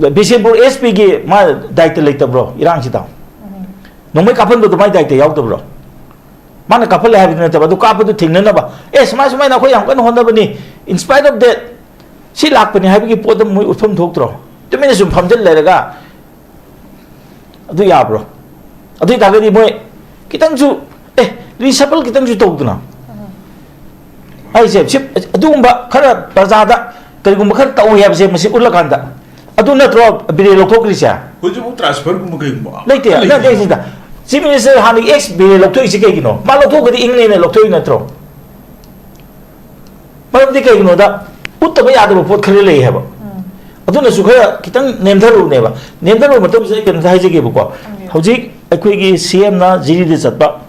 Bisipur SP ki ma daikta leita bro irang sita nomai kapal do mai daikta yaw bro mana kapal habi na taba du kapal du thingna na ba smai na khoi yang kan honda bani in spite of that si lak pani habi ki podam mui utham thok tro to mena sum phamjal le raga adu ya bro adu ta gadi moi kitang su reshuffle kitang su tok duna ai se adu ba khara prajada karigum khar taw yab se masi ulakanda adu natro bire lokthokrisya hoju transfer kum kai mo leite na deisida chief minister hani ex bire lokthoi se kai gino ma lokthokadi ingne ne lokthoi natro maram de kai gino da uttaba yadaba pot khare lei haba adu na su khara kitang nemdaru ne ba nemdaru matam se kan thai jege bu ko hoji akoi gi cm na jiri de chatba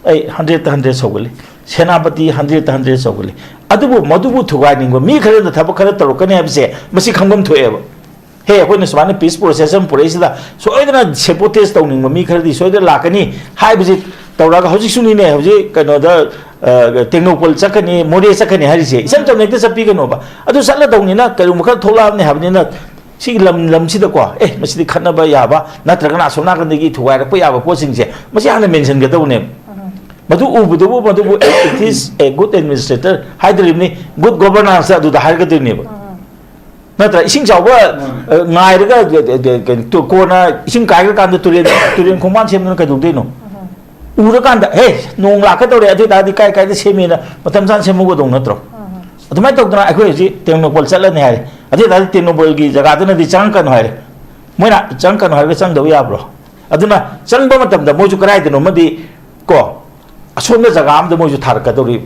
ai 100 soguli senapati 100 soguli adubu madubu thugai ningo mi khare da thaba khare taro kane habse masi khangam thoeba he ko ne smane peace process am puraisida so oidana sabotage tawning mi khare di soida lakani hai biji tawraga hoji suni ne hoji kano da technopol chakani mori chakani harise isam tam nekta sapi kano ba adu sala dawni na karu mukha thola ne habni na si lam si da ko masi khana ba ya ba natraga na somna kan gi thugai ra pa ya ba posing se masi hana mention ga dawne madu ubudu madu it is a good administrator haidribni good governance adu da harga dirni ba natra ising jawba ngai raga to kona ising kai ga kan turen khongman semna ka duk deino ura kan da nong la ka tore adu da di kai da semina matam san semu go dong natro adumai tok dana akoi ji technopol chala ne hai adu da technopol gi jaga da na di chang kan hai moina chang kan hai ga chang da ya bro aduna chang ba matam da moju karai de no madi ko asomna jaga am da moju thar ka dori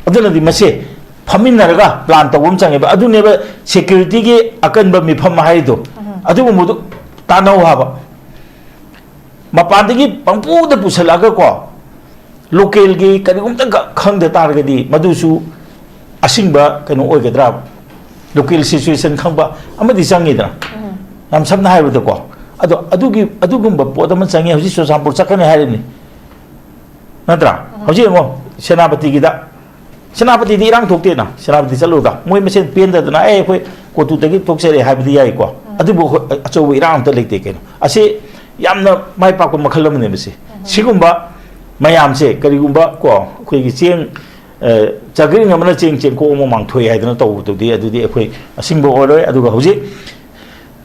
aduna di mase faminaraga plan tawum changeba aduneba security gi akanba mifam haido adu mudu tanau haba mapandigi pangpu da pusalaga ko local gi kanigum tang khangda targadi madusu asingba kanu oigedra local situation khangba amadi changidra nam samna haibuda ko adugumba podama changi hoji sosampur chakane harini nadra hoji mo senapati gi da senapati di irang thokte na senapati chaluda moi mesen penda na khoi kotu tagi thoksere habdi yai ko adubu achobu irang ta lekte keno ase yamna mai pa ko makhalam ne bese sigumba mayam se karigumba ko khoi gi cheng chagri ngamna cheng ko mo mang thoi haidana to to di adu di khoi asingbo oroi aduga hoji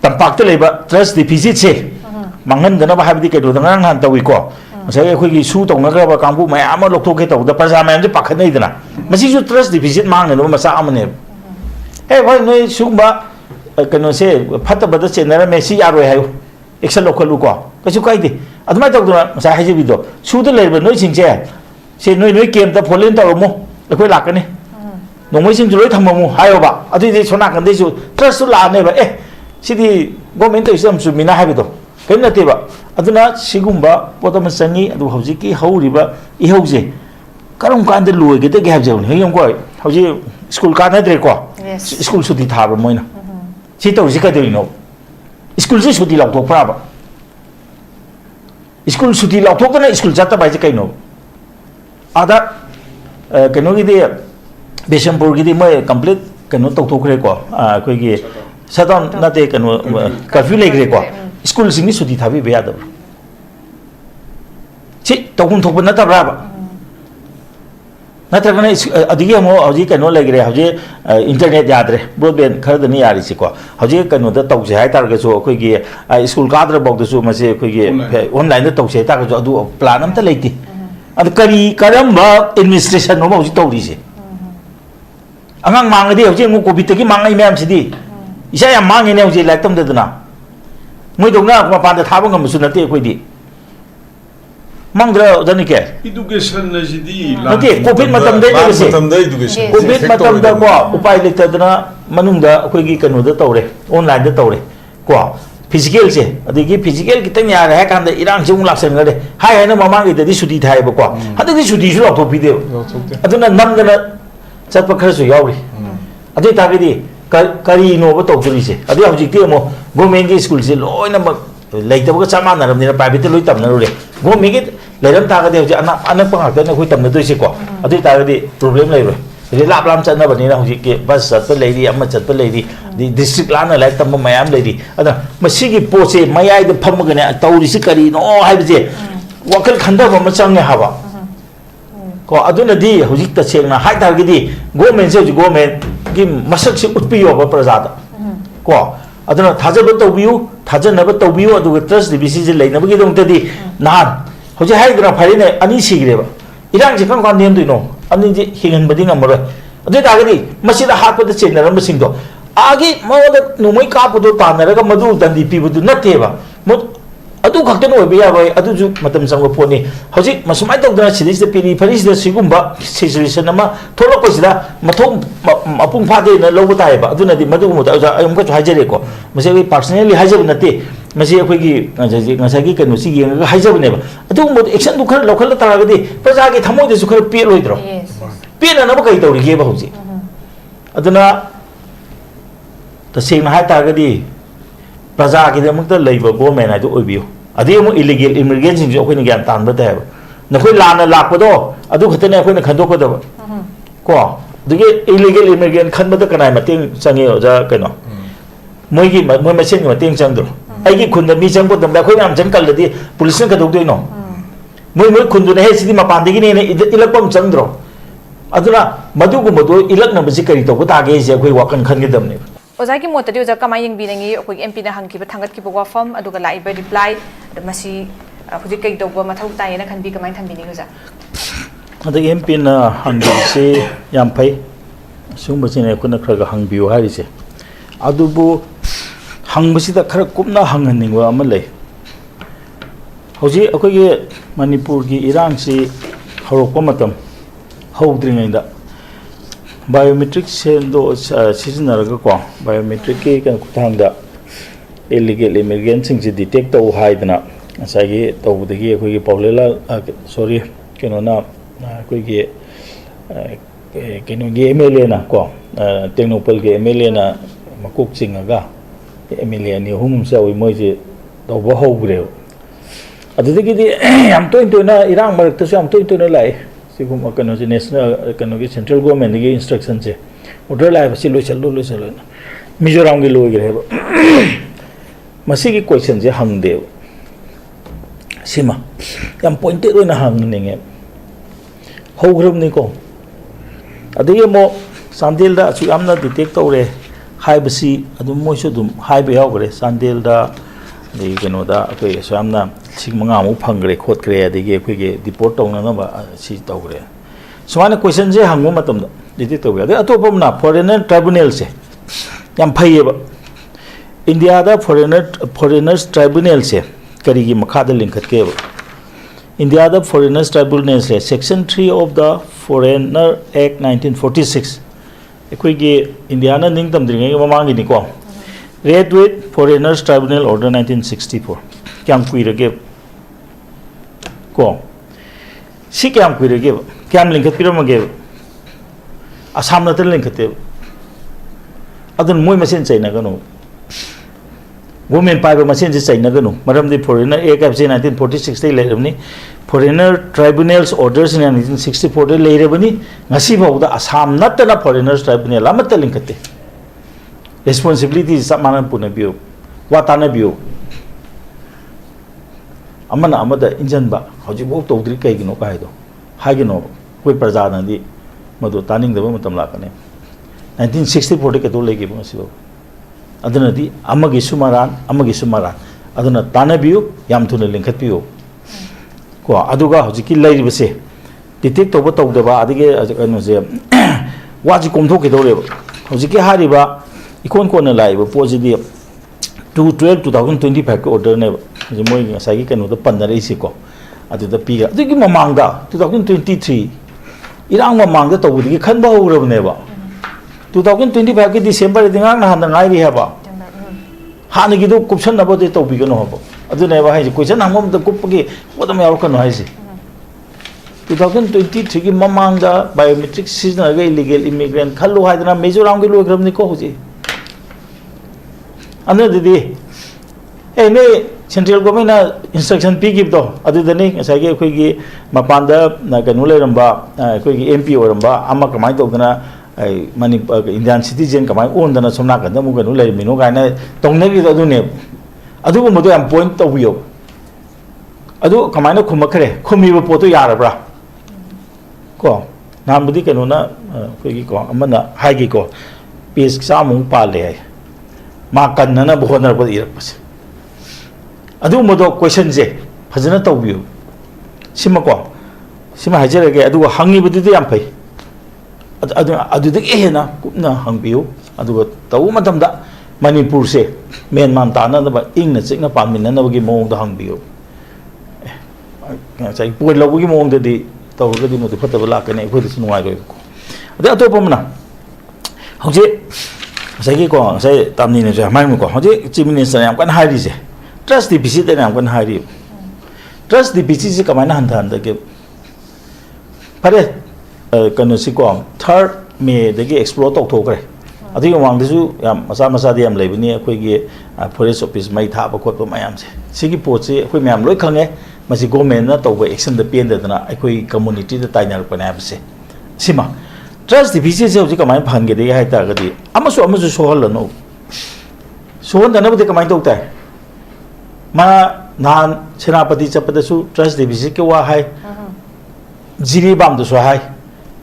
tampak te leba trust deficit se mangan dana ba habdi ke do ngang han tawi ko sai khoi gi su tong na ga ba kambu mai ama lok thoke to da praja mai je pakhat nei dana masi ju trust deficit mang ne no masa amane khoi noi sugba kano se phatta bada chenara mesi yaroi hayo action lokal ko kachu kai de admai tok duna masa haji bido su de leba noi sing se noi kem ta pholen ta mo khoi lak ne nongmoi sing loi thammu hayo ba adi de sona kan de su trust la ne ba sidi government to isam su mina habido kena teba aduna sigumba podam sangi adu hauji ki hauriba I hause karum kan de loi ge te ge habje ne yong ko hauji school ka na dre ko school suti thaba moina si to si ka de no school si suti law thok pra ba school suti law thok na school jata ba je kai no ada keno gi de Bishampur gi de mai complete keno tok thok re ko koi gi sadon na te keno curfew le gre ko school sing suti thabi be yadab chi tokun thokba na tabra na tragana adigi mo hoji kano legre hoji internet yadre broadband khardani yari chi ko hoji kano da tawse hai tar ga so koi gi school kadra bok da su ma se koi gi online da tawse ta ga jo adu plan am ta leiti ad kari karamba administration no hoji tawri se angang mangadi hoji ngo covid gi mangai mem sidi isa ya mangi ne hoji like tam da na moi dongna ma pa da thaba ngam su na te koi di Mangdra dani ke education na jidi nate covid matam dai ne se education covid matam da ko upai le tadna manungda akoi gi kanu da tawre online da tawre ko physical se adigi physical kitang ya ha kan da irang jung laksen ga de hai na mamang gi da di sudi thai ba ko hada di sudi su to bi de aduna nam da chat pa khar su yauri adi ta gi di kari no ba to juri se adi hauji te mo government gi school se loi na leita ba chama na ram ni private loi tam na ru le government gi leram ta ga de ana ana pa ga na khoi tam na doi se ko adi ta ga di problem lai ro ꯂꯥꯞ ꯂꯥꯞ ꯆꯠꯅꯕꯅꯤꯅ ꯍꯧꯖꯤꯛꯀꯤ bus ꯆꯠꯄ ꯂꯩꯔꯤ ꯑꯃ ꯆꯠꯄ ꯂꯩꯔꯤ district ꯂꯥꯟꯅ ꯂꯥꯏꯔꯤꯛ ꯇꯝꯕ ꯃꯌꯥꯝ ꯂꯩꯔꯤ ꯑꯗꯨꯅ ꯃꯁꯤꯒꯤ ꯄꯣꯠꯁꯦ ꯃꯌꯥꯏꯗ ꯐꯝꯃꯒꯅꯦ ꯇꯧꯔꯤꯁꯤ ꯀꯔꯤꯅꯣ ꯍꯥꯏꯕꯁꯦ ꯋꯥꯈꯜ ꯈꯟꯊꯕ ꯑꯃ ꯆꯪꯉꯦ ꯍꯥꯏꯕ ꯀꯣ ꯑꯗꯨꯅꯗꯤ ꯍꯧꯖꯤꯛ ꯇꯁꯦꯡꯅ ꯍꯥꯏꯇꯥꯔꯒꯗꯤ ꯒꯣꯔꯃꯦꯟꯁꯦ ꯍꯧꯖꯤꯛ ꯒꯣꯔꯃꯦꯟꯒꯤ ꯃꯁꯛꯁꯦ ꯎꯠꯄꯤꯌꯣꯕ ꯄ꯭ꯔꯖꯥꯗ ꯀꯣ ꯑꯗꯨꯅ ꯊꯥꯖꯕ ꯇꯧꯕꯤꯌꯨ ꯊꯥꯖꯅꯕ ꯇꯧꯕꯤꯌꯨ ꯑꯗꯨꯒ ꯇ꯭ꯔꯁ ꯗꯤꯕꯤꯁꯤꯁꯦ ꯂꯩꯅꯕꯒꯤꯗꯃꯛꯇꯗꯤ ꯅꯍꯥꯟ ꯍꯧꯖꯤꯛ ꯍꯥꯏꯗꯅ ꯐꯔꯦꯅꯦ ꯑꯅꯤ ꯁꯤꯈ꯭ꯔꯦꯕ ꯏꯔꯥꯡꯁꯦ ꯀꯔꯝ ꯀꯥꯟꯗ ꯅꯦꯝꯗꯣꯏꯅꯣ ꯑꯅꯤꯁꯦ ꯍꯤꯡꯍꯟꯕꯗꯤ ꯉꯝꯃꯔꯣꯏ ꯑꯗꯨ ꯑꯣꯏꯇꯥꯔꯒꯗꯤ ꯃꯁꯤꯗ ꯍꯥꯠꯄꯗ ꯆꯦꯟꯅꯔꯝꯕꯁꯤꯡꯗꯣ ꯑꯥꯒꯤ ꯃꯉꯣꯟꯗ ꯅꯣꯡꯃꯩ ꯀꯥꯞꯄꯗꯣ ꯇꯥꯟꯅꯔꯒ ꯃꯗꯨ ꯗꯟꯗꯤ ꯄꯤꯕꯗꯨ ꯅꯠꯇꯦꯕ ꯑꯗꯨ ꯈꯛꯇꯅ ꯑꯣꯏꯕ ꯌꯥꯔꯣꯏ ꯑꯗꯨꯁꯨ ꯃꯇꯝ ꯆꯪꯕ ꯄꯣꯠꯅꯤ ꯍꯧꯖꯤꯛ ꯃꯁꯨꯃꯥꯏꯅ ꯇꯧꯗꯅ ꯁꯤꯗꯩꯁꯤꯗ ꯄꯦꯔꯤ ꯐꯔꯤꯁꯤꯗ ꯁꯤꯒꯨꯝꯕ ꯁꯤꯆꯨꯋꯦꯁꯟ ꯑꯃ ꯊꯣꯛꯂꯛꯄꯁꯤꯗ ꯃꯊꯣꯡ ꯃꯄꯨꯡ ꯐꯥꯗꯦꯅ ꯂꯧꯕ ꯇꯥꯏꯌꯦꯕ ꯑꯗꯨꯅꯗꯤ ꯃꯗꯨꯒꯨꯝꯕꯗ ꯑꯣꯖꯥ ꯑꯩ ꯑꯃꯨꯛꯀꯁꯨ ꯍꯥꯏꯖꯔꯦꯀꯣ ꯃꯁꯤ ꯑꯩꯈꯣꯏ ꯄꯥꯔꯁꯣꯅꯦꯜꯂꯤ ꯍꯥꯏꯖꯕ ꯅꯠꯇꯦ ꯃꯁꯤ ꯑꯩꯈꯣꯏꯒꯤ ꯉꯁꯥꯏꯒꯤ ꯀꯩꯅꯣꯁꯤ ꯌꯦꯡꯉꯒ ꯍꯥꯏꯖꯕꯅꯦꯕ ꯑꯗꯨꯒꯨꯝꯕꯗ ꯑꯦꯛꯁꯟꯗꯨ ꯈꯔ ꯂꯧꯈꯠꯂ ꯇꯥꯔꯒꯗꯤ प्रजाꯒꯤ ꯊꯃꯣꯏꯗꯁꯨ ꯈꯔ ꯄꯦꯠꯂꯣꯏꯗ꯭ꯔꯣ ꯄꯦꯠꯅꯅꯕ ꯀꯩ ꯇꯧꯔꯤꯒꯦꯕ ꯍꯧꯖꯤꯛ ꯑꯗꯨꯅ तसेंगना हाय तारगदी प्रजा गिदमक्ता लैबा गवर्नमेंट हायदो ओइबियो अदि अमु इलीगल इमिग्रेंट सिंग जो अखोइना ग्यान तानबा तायब नखोइ लाना लाकपदो अदु खतने अखोइना खंदोकदब को दुगे इलीगल इमिग्रेंट खनबदा कनाय मतेंग चंगे ओजा कनो मोइगी मोइ मसेन मतेंग चंगदो आइगी खुंदा मी चंगबो दमदा अखोइना आम जंकलदि पुलिस न कदोगदोइनो मोइ मोइ खुंदुने हे सिदि मपानदगी ने इलकपम चंगद्रो अदुना मदुगुमदो इलकनबसि करि तोबो तागे जे अखोइ वाकन खनगदमने ओजा की मोतदी ओजा कमाई यंगबिनंगी अखोइ एमपी ना हंगकिबा थांगतकिबा वाफम अदुगा लाइबा रिप्लाई मसी हुजि कै तौबा मथौ तायेना खनबी कमाई थंबिनी ओजा अदग एमपी ना हंगसे याम फै सुंबसिने कुना खरगा हंगबियो हारिसे अदुबु हंगबसिदा खर कुपना हंगनिंगवा अमा लै हुजि अखोइगे मणिपुर की इरांगसि हरोकपा मतम हौद्रिङैदा बायोमेट्रिक सेंदो सिजनरगा को बायोमेट्रिक के कन खुथांगदा इलीगल इमिग्रेंट सिंग से डिटेक्ट तौ हाइदना असागी तौबदगी अखोइगे पॉपुलर सॉरी केनोना अखोइगे केनोगे एमएलए ना को टेक्नोपल के एमएलए ना मकुक चिंगगा एमएलए नि हुम साwi मोइजे तौबो हौग्रे अदुदगी याम तोइना इरांग मरक्तसु याम तोइना लाइ सिगुम कनो से नेशनल कनो की सेंट्रल गवर्नमेंट की इंस्ट्रक्शन से ऑर्डर लाइव से लोचलो मिजोराम की लोगरे मसी की क्वेश्चन से हंगदे सिमा याम पॉइंटेड ओइना हंगनिंगे हौग्रबनी को अदगे मो सांदेल दा सु यामना डिटेक्ट तौरे हाइबसी अदुम मोइसु दुम हाइबे यावगरे सांदेल दा दे कनो दा अखोइ यामना सिंग मंगा मु फंगरे खोटरे अदगे अखोइगे डिपोर्ट तौननबा सि तौरे सुमाना क्वेश्चन से हंगो मतम डिटेक्ट तौबे अदे अतोपमना फॉरेनर ट्राइब्यूनल से याम फैयेबा इंडिया दा फॉरेनर्स ट्राइब्यूनल से करीगी मखादा लिंखतकेबा इंडिया दा फॉरेनर्स ट्राइब्यूनल से section 3 of the foreigner act 1946 अखोइगे इंडिया ना निंग तमद्रिङै ममांगिनी को read with foreigners tribunal order 1964 क्या कुइरगे को सी क्या कुइरगे क्या लिंखत पिरमगे आसाम नत लिंखते अदन मोय मसेन चाइनागनो वुमेन पाइबा मसेन से चाइनागनो मरमदि फॉरेनर एक एफ 1946 दे लेरबनी फॉरेनर ट्राइब्यूनल्स ऑर्डर्स 1964 दे लेरबनी ngasi bawda आसाम नतना फॉरेनर्स ट्राइब्यूनल अमत लिंखते रिस्पांसिबिलिटी समाना पुनबियो वाताना बियो अमना अमदा इंजनबा हजिबो तौद्रि कैगिनो कायदो हागिनो कोई प्रजानादि मदो तानिंगदबा मतम लाकने 1964 दे कतो लेगे बसिबो अदनदि अमगी सुमारान अदना तानाबियो याम थुना लिंखतबियो को अदुगा हजिकी लैरिबसे डिटेक्ट तौबा तौदबा अदिगे कनोजे वाजि कोमथोके दौरेबा हजिकी हारिबा इकोन कोना लाइबा पोजिदि 2/12/2025 के ऑर्डर ने मोई ngसाई कनो द पन्नरे सिको अदुदा पीगा अदुगी ममांगदा 2023 इरांग ममांगदा तौबुदि खनबा होरबनेबा 2025 के डिसेंबर दिंगांग हान ngai हेबा हानगी दो कुपसन नबो दे तौबिगनो हबो अदुनेबा हाइ क्वेश्चन हमम द कुपगी ओदम याव कनो हाइसि 2023 की ममांगदा बायोमेट्रिक सीजन गे इलीगल इमिग्रेंट खल्लो हाइदना मिजोराम के लोग्रमनि को होजि अनदि ए ने Central government instruction pigibdo adudani ngasai ge khoi gi mapanda na kanu leramba khoi gi MP oramba ama kamai tawdana mani Indian citizen kamai ondana somna kan mu kanu ler mino gaina tongne gi adune adu mo do am point tawbiyo adu kamai na khumakre khumi bo poto yarabra ko nambudi kanu na khoi gi ko amana hai gi ko pes samung pale ma kanna bu honar bo irakpas adu modo question je phajana tawbiyo sima ko sima hajarage adu hangi budi yam phai adu de ehna kupna hangbiyo adu tawu matamda manipur se men man ta na ba ingna chikna pamin na bagi mong da hangbiyo sai poi lobugi mong de di tawga di modu phata bala kane khoi de sunwai roi ko adu atopamna hoje sai ko sai tamni ne ja mai ko hoje chief minister yam kan hari je trust deficit na am kan hari trust deficit se kamana han da ke pare kanu si ko third me de ge explore tok thok re adi wang de su yam masa de yam leibini khoi ge forest office mai tha ba khot ba mayam se sigi pot se khoi mayam loi khange masi government na to action de pen de na khoi community de tainar pa na se sima trust deficit se kamai phan ge de hai ta ga di amasu so hal no so hon da na de kamai tok ta ma nan senapati chapadasu trust deficit ke wa hai jiribam du so hai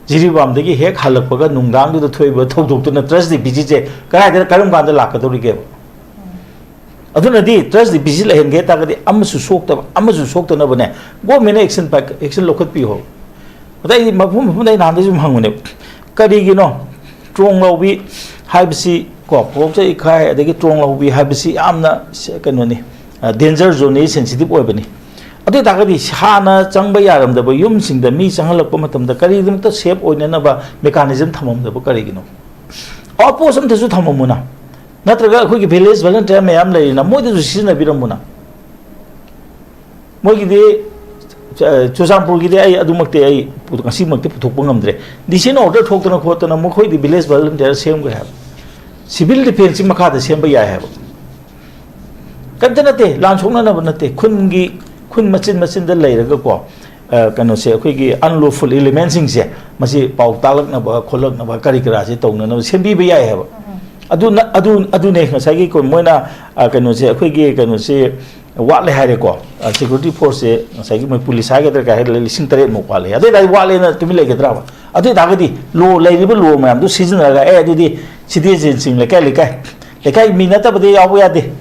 jiribam de gi hek halak paga nungdang du thoi ba thok thok tu na trust deficit je karai da karum kan da lak ka dori ge aduna di trust deficit la hen ge ta ga di amasu sok ta na bane go mena action lokhat pi ho dai ma phum dai nan de jum hangune kari gi no trong lo bi hai bisi ko pok chai khai de gi trong lo bi hai bisi amna kanu ni danger zone sensitive oibani adu dagadi hana changba yaram da yum sing da mi changalak pa matam da kari dum ta shape oina na ba mechanism thamam da kari gino opposite ta su thamamuna natraga khoi gi village volunteer me am lai na moi da su na biramuna moi gi de chusampur gi de ai adu makte ai kasi makte puthok pangam dre disen order thok na khot na mo khoi di village volunteer sem ga have civil defense makha da sem ba ya have kantanate lan sokna na banate khun machin da leiraga ko kano se khoi gi unlawful elements sing se masi pau talak na ba kholak na ba kari kara se tongna na sembi ba yai ha adu ne ngasai gi ko moina kano se khoi gi kano se wat le hare ko security force se ngasai gi moi police ha ga da ka le lising tare mo kwale adu dai wat le na tumi le ga dra ba adu da ga di lo le ri ba lo ma am du season ga adu di citizen sing le kai minata ba de yaw ya de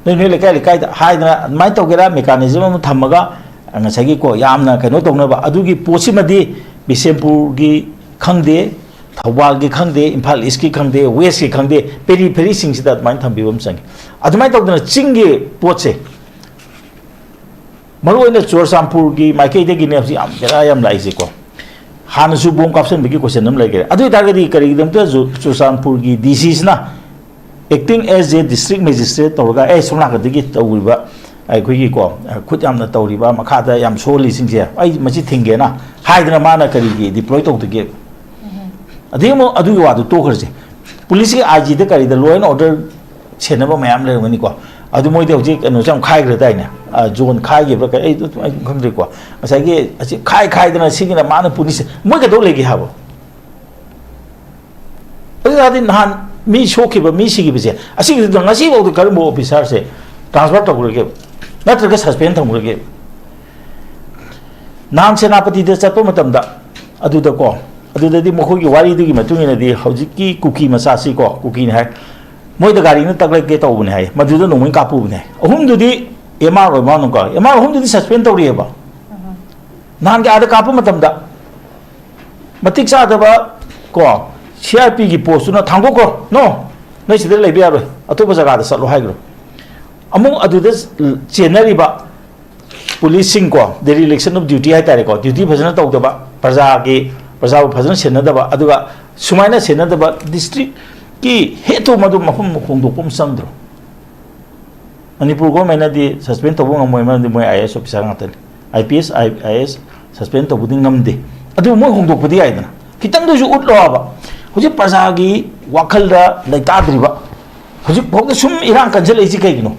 ni le kai da haidna mai to gera mechanism am thamaga ngasagi ko yamna kano tongna ba adugi posimadi bisempur gi khangde thawal gi khangde imphal east gi khangde west gi khangde peri sing sida mai thambibam sang adumai tawdna chingi potse maroina chorsampur gi maikei de gi ne am gera yam lai se ko han su bom kapsen bi gi question nam lai ge adu targadi kari dam to chorsampur gi disease na acting as a district magistrate tawga sona ka digi tawriba ai khoi ko khut yam na tawriba makha da yam soli sing je ai machi thinge na haidna mana kari gi deploy to de adimo adu wa du to kharje police IG de kari da law and order chena ba mayam le ngani ko adu moi de hoji no jam khai gra dai na zone khai ge ba ka ai khangri ko asai ge asi khai da na sing na mana police moi ka do le gi habo adi nan mi shoki ba mi sigi bise asi gi ngasi bo kar mo officer se transfer to ge natraga suspend thang ge nam senapati de chapo matam da adu da ko adu da di mokho gi wari du gi matung ina di hoji ki kuki masa si ko kuki ne hai moi da gari na takle ge to ne hai madu da nongin ka pu ne ahum du di MR ma no ko MR ahum du di suspend to ri ba nan ge ada ka pu matam da matik sa da ba ko CRP की post ना थांगो को no नहीं सिदर ले बिया रो अतो बजा का सलो hygro अमु अदुद चेनरीबा policing को द इलेक्शन ऑफ ड्यूटी है तारे को ड्यूटी भजना तौदबा प्रजा भजना सेनदबा अदुगा सुमाइना सेनदबा डिस्ट्रिक्ट की हेतु मदु मफम खोंदोपम संद्रो मणिपुर गवर्नमेंट दी सस्पेंड तबो ngमोय मन मोय IAS ऑफिसर ngतन IPS IAS सस्पेंड तबुदि ngमदे अदु मोय खोंदोपदि आइदना खितंग दुजु उतलोबा हुजे प्रजा की वाखल दा लेताद्रिबा हुजे भोग सुम इरान कंजल इसी कइनो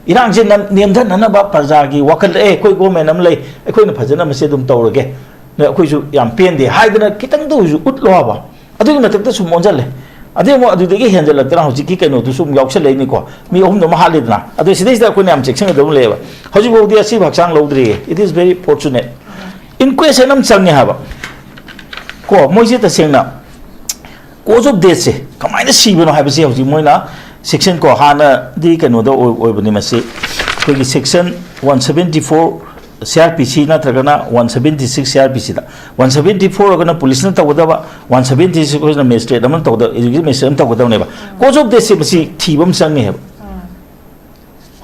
इरांग से नेमधननबा प्रजागी वखल ए कोई गवर्नमेंट अम लई अखोइना फजना मसे दुम तौरगे ने अखोइसु याम पेंदे हाइदना कितंग दुजु उतलोबा अदुगी मतकता सुम ओंजले अदे मो अदुदगी हेंजलक्तरा होजिकी कनो दु सुम यावसल लेनी को मी ओहम दम हालेदना अदु सिदैसदा कोने याम चेक्सन दम लेबा होजि बोदी असि भक्सांग लौद्री it is very fortunate in question हम चंगे हाबा को मोइसे तसेंगना कोज ऑफ डेथ से कमाइना सीबनो हाबसे होजि मोइना सेक्शन को हाना दी कनो दो ओइबनि मसे कोई सेक्शन 174 CRPC नत्रगना 176 CRPC दा 174 अगना पुलिस न तवदबा 176 को मजिस्ट्रेट अमन तवद एजुकेशन मजिस्ट्रेट तवदनेबा कोज ऑफ डेथ से मसी थीबम संगे है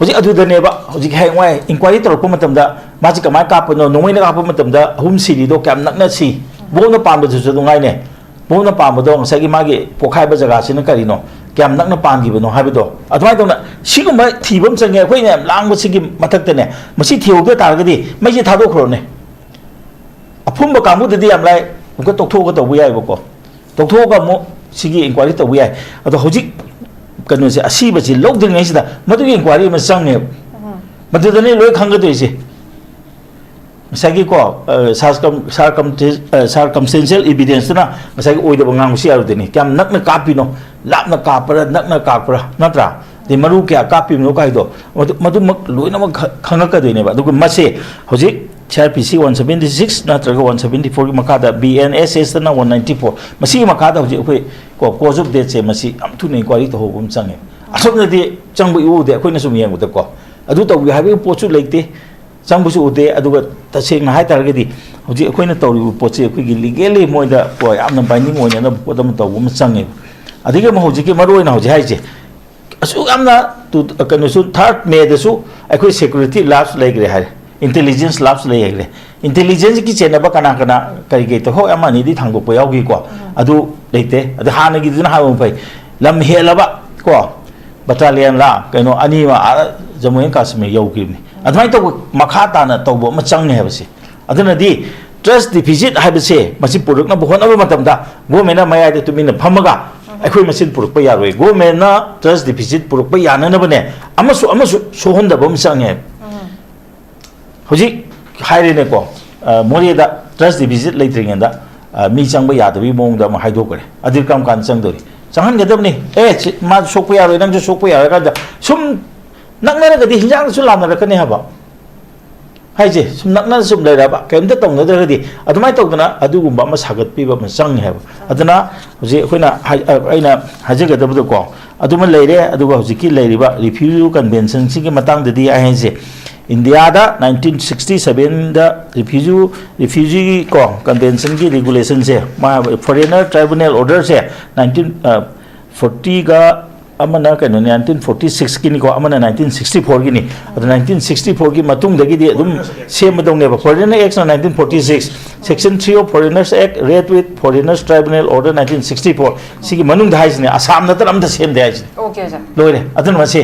होजि अदुदनेबा होजि हेंवाय इंक्वायरी तोरप मतमदा माजि कमाय कापनो नोंगैना काप मतमदा हुम सिरिदो क्याम नकना सी बोनो पामबदु दुंगाइने बोनो पामबदो ngsaigi magi pokhaiba jaga sina karino क्याम नकना पांगीबनो हाबिदो अदुमाय तौना सिगुम थीबम चंगे अखोइने लांग सिगी मथक्तने मसी थियोगदे तारगदी मैजे थादोखरोने अफुम कामुददी यामलाय उनको तोखथोगा तौबु याइबको तोखथोगा मो सिगी इंक्वायरी तौबु याइ अदो होजिक कनोसे असीबसी लौद्रिङैसिदा मदुगी इंक्वायरी म चंगे मदुदने लोय खंगदोइसे को circumstantial evidence ना ओइदब ngang यारुदनी क्याम नकना कापिनो लापना कापरा नकना कापरा नत्रा दे मरु क्या कापिनो काइदो मदुमक लोइनमक खंगकदोइनेबा अदुगु मसे होजिक CRPC 176 नत्रगा 174 की मखादा BNSS ना 194 मसी मखादा होजिक अखोइ को कोज ऑफ डेथ से मसी अमथुने इंक्वायरी तो होबम चंगे असोमनदि चंबु इउदे अखोइना सुम येंगुदे को अदु तौबि हाबि पोचु लेते चंबुसु उदे अदुगा तसेंग हाय तारगदी होजि अखोइना तौरि पोचे अखोइगी लीगली मोइदा को यामना बाइंडिंग ओइना पोदम तौबम चंगे अदिगे म होजिके मरोइना होजि हाइजे असु यामना तु कनोसु थर्ड मे दसु अखोइ सिक्युरिटी लैब्स लेग्रे हाय इंटेलिजेंस लैब्स लेग्रे इंटेलिजेंस की चेनबा कना कना करिगे तो हो यामानि दि थांगो पोयाउगी को अदु लेते अदु हानगी दिना हाबम फै लम हेलबा को बटालियन ला कनो अनिवा जम्मू एंड कश्मीर यौगिबनि अदुमाय तो मखा ताना तौबो म चंगे हेबसे अदुनदी ट्रस्ट डिफिसिट हेबसे मसि पुरुकना बहोनबा मतमदा गवर्नमेंट मयादे तुमिना फमगा अखोइ मसिन पुरुकपा यारोय गवर्नमेंट ट्रस्ट डिफिसिट पुरुकपा याननबने अमसु सोहनदबम चंगे होजि हाइरेने को मोरेदा ट्रस्ट डिफिसिट लेत्रिङेदा मी चंबा यादबि मोंगदा म हाइदोकरे अदिर काम कान चंगदोरि चंगनगदबनि ए मा सोकपा यारोय नंजु सोकपा यारगा सुम नकनरगदी हिंजांगसु लामनरकने हाबा हाइजे सुम नकना सुम लेराबा केमते तौनदरगदी अदुमाय तौदना अदुगुंबा म सागतपिबा म चंग हेबा अदना होजे अखोइना आइना हाजगदबदो को अदुमा लेरे अदुगा होजिकी लेरिबा रिफ्यूजी कन्वेंशन सिगी मतंगददी आहेजे इंडिया दा 1967 दा रिफ्यूजी को कन्वेंशन की रेगुलेशन से मा फॉरेनर ट्राइब्यूनल ऑर्डर से 1940 का अमना कनो 1946 की निको अमना 1964 की नि 1964 की मतुंग दगी दि अदुम सेम दौने foreigner act 1946 section 3 of foreigners act read with foreigners tribunal order 1964 सिगी मनुंग धाइसने आसाम नतर अमदा सेम धाइस ओके सर लोइरे अदुन मसे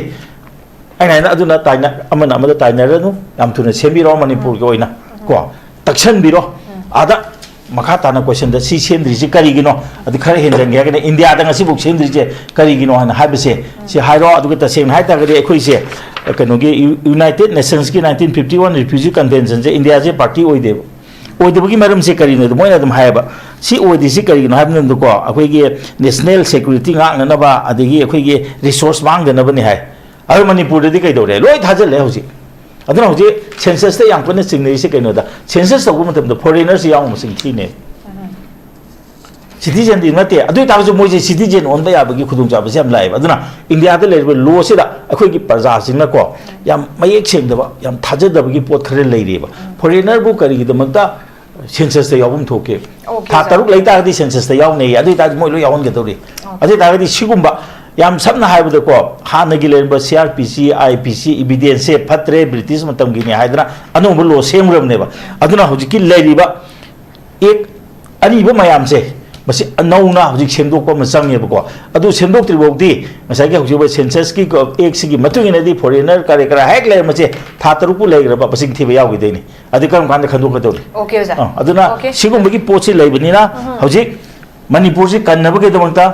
आइना अदुना ताइना अमना अमदा ताइनारनु याम थुना सेमबिरो मणिपुर के ओइना को तक्सन बिरो आदा मखा ताना क्वेश्चन द सी सेमद्रिजे करिगिनो अदु खरे हेंजंगे गने इंडिया दा ngasi बुक सेमद्रिजे करिगिनो हाना हाबसे से हाइरो अदु त सेम हाइ तागदे एखोइ से कनोगे यूनाइटेड नेशंस की 1951 रिफ्यूजी कन्वेंशन से इंडिया से पार्टी ओइदे ओइदबगी मरम से करिनो मोइना दम हायबा सी ओइदि सी करिगिनो हाबनन को अखोइगे नेशनल सिक्योरिटी ngangnaba adigi अखोइगे रिसोर्स मांगदनबनि हाय अर मणिपुर दि कइदोरे लोइ थाजले होजि अदुना होजि सेंसस ते यांपने सिंगनै से कइनोदा सेंसस तगु मतम द फॉरेनर्स याउ मसिं थिने सिटीजन दि नते अदुइ ताजु मोइजे सिटीजन ओनबा याबगी खुदुंग जाबसे याम लाइब अदुना इंडिया दे लेबे लो सिदा अखोइगी प्रजा सिंगना को याम मयेक सेंगदबा याम थाजदबगी पोत खरे लेरिबा फॉरेनर बु करिगी दमकता सेंसस ते यावम थोके था तरुक लेता दि सेंसस ते यावने अदुइ ताज मोइ लो यावन गदोरि अदुइ तागदि सिगुंबा याम सबना हाइबदो को हानगी लेब CRPC IPC एविडेंस से फत्रे ब्रिटिश मतम गिनी हाइदना अनु लो सेमरमनेबा अदुना होजिकी लेरिबा एक अनिबो मयाम से मसे अनौना होजिक सेमदोकपा म चंगेबको अदु सेमदोक्त्रिबोदी मसाइके होजिबो सेंसस की एक सिगी मतुगिनदी फॉरेनर कार्यकरा हेक ले मसे था तरुपु लेग्रबा बसिंग थिबा यावगिदेनी अधिकम कांद खंदोकदोरि ओके ओजा अदुना सिगुंबगी पोछि लेबनिना होजिक मणिपुर से कन्नबगे दमंता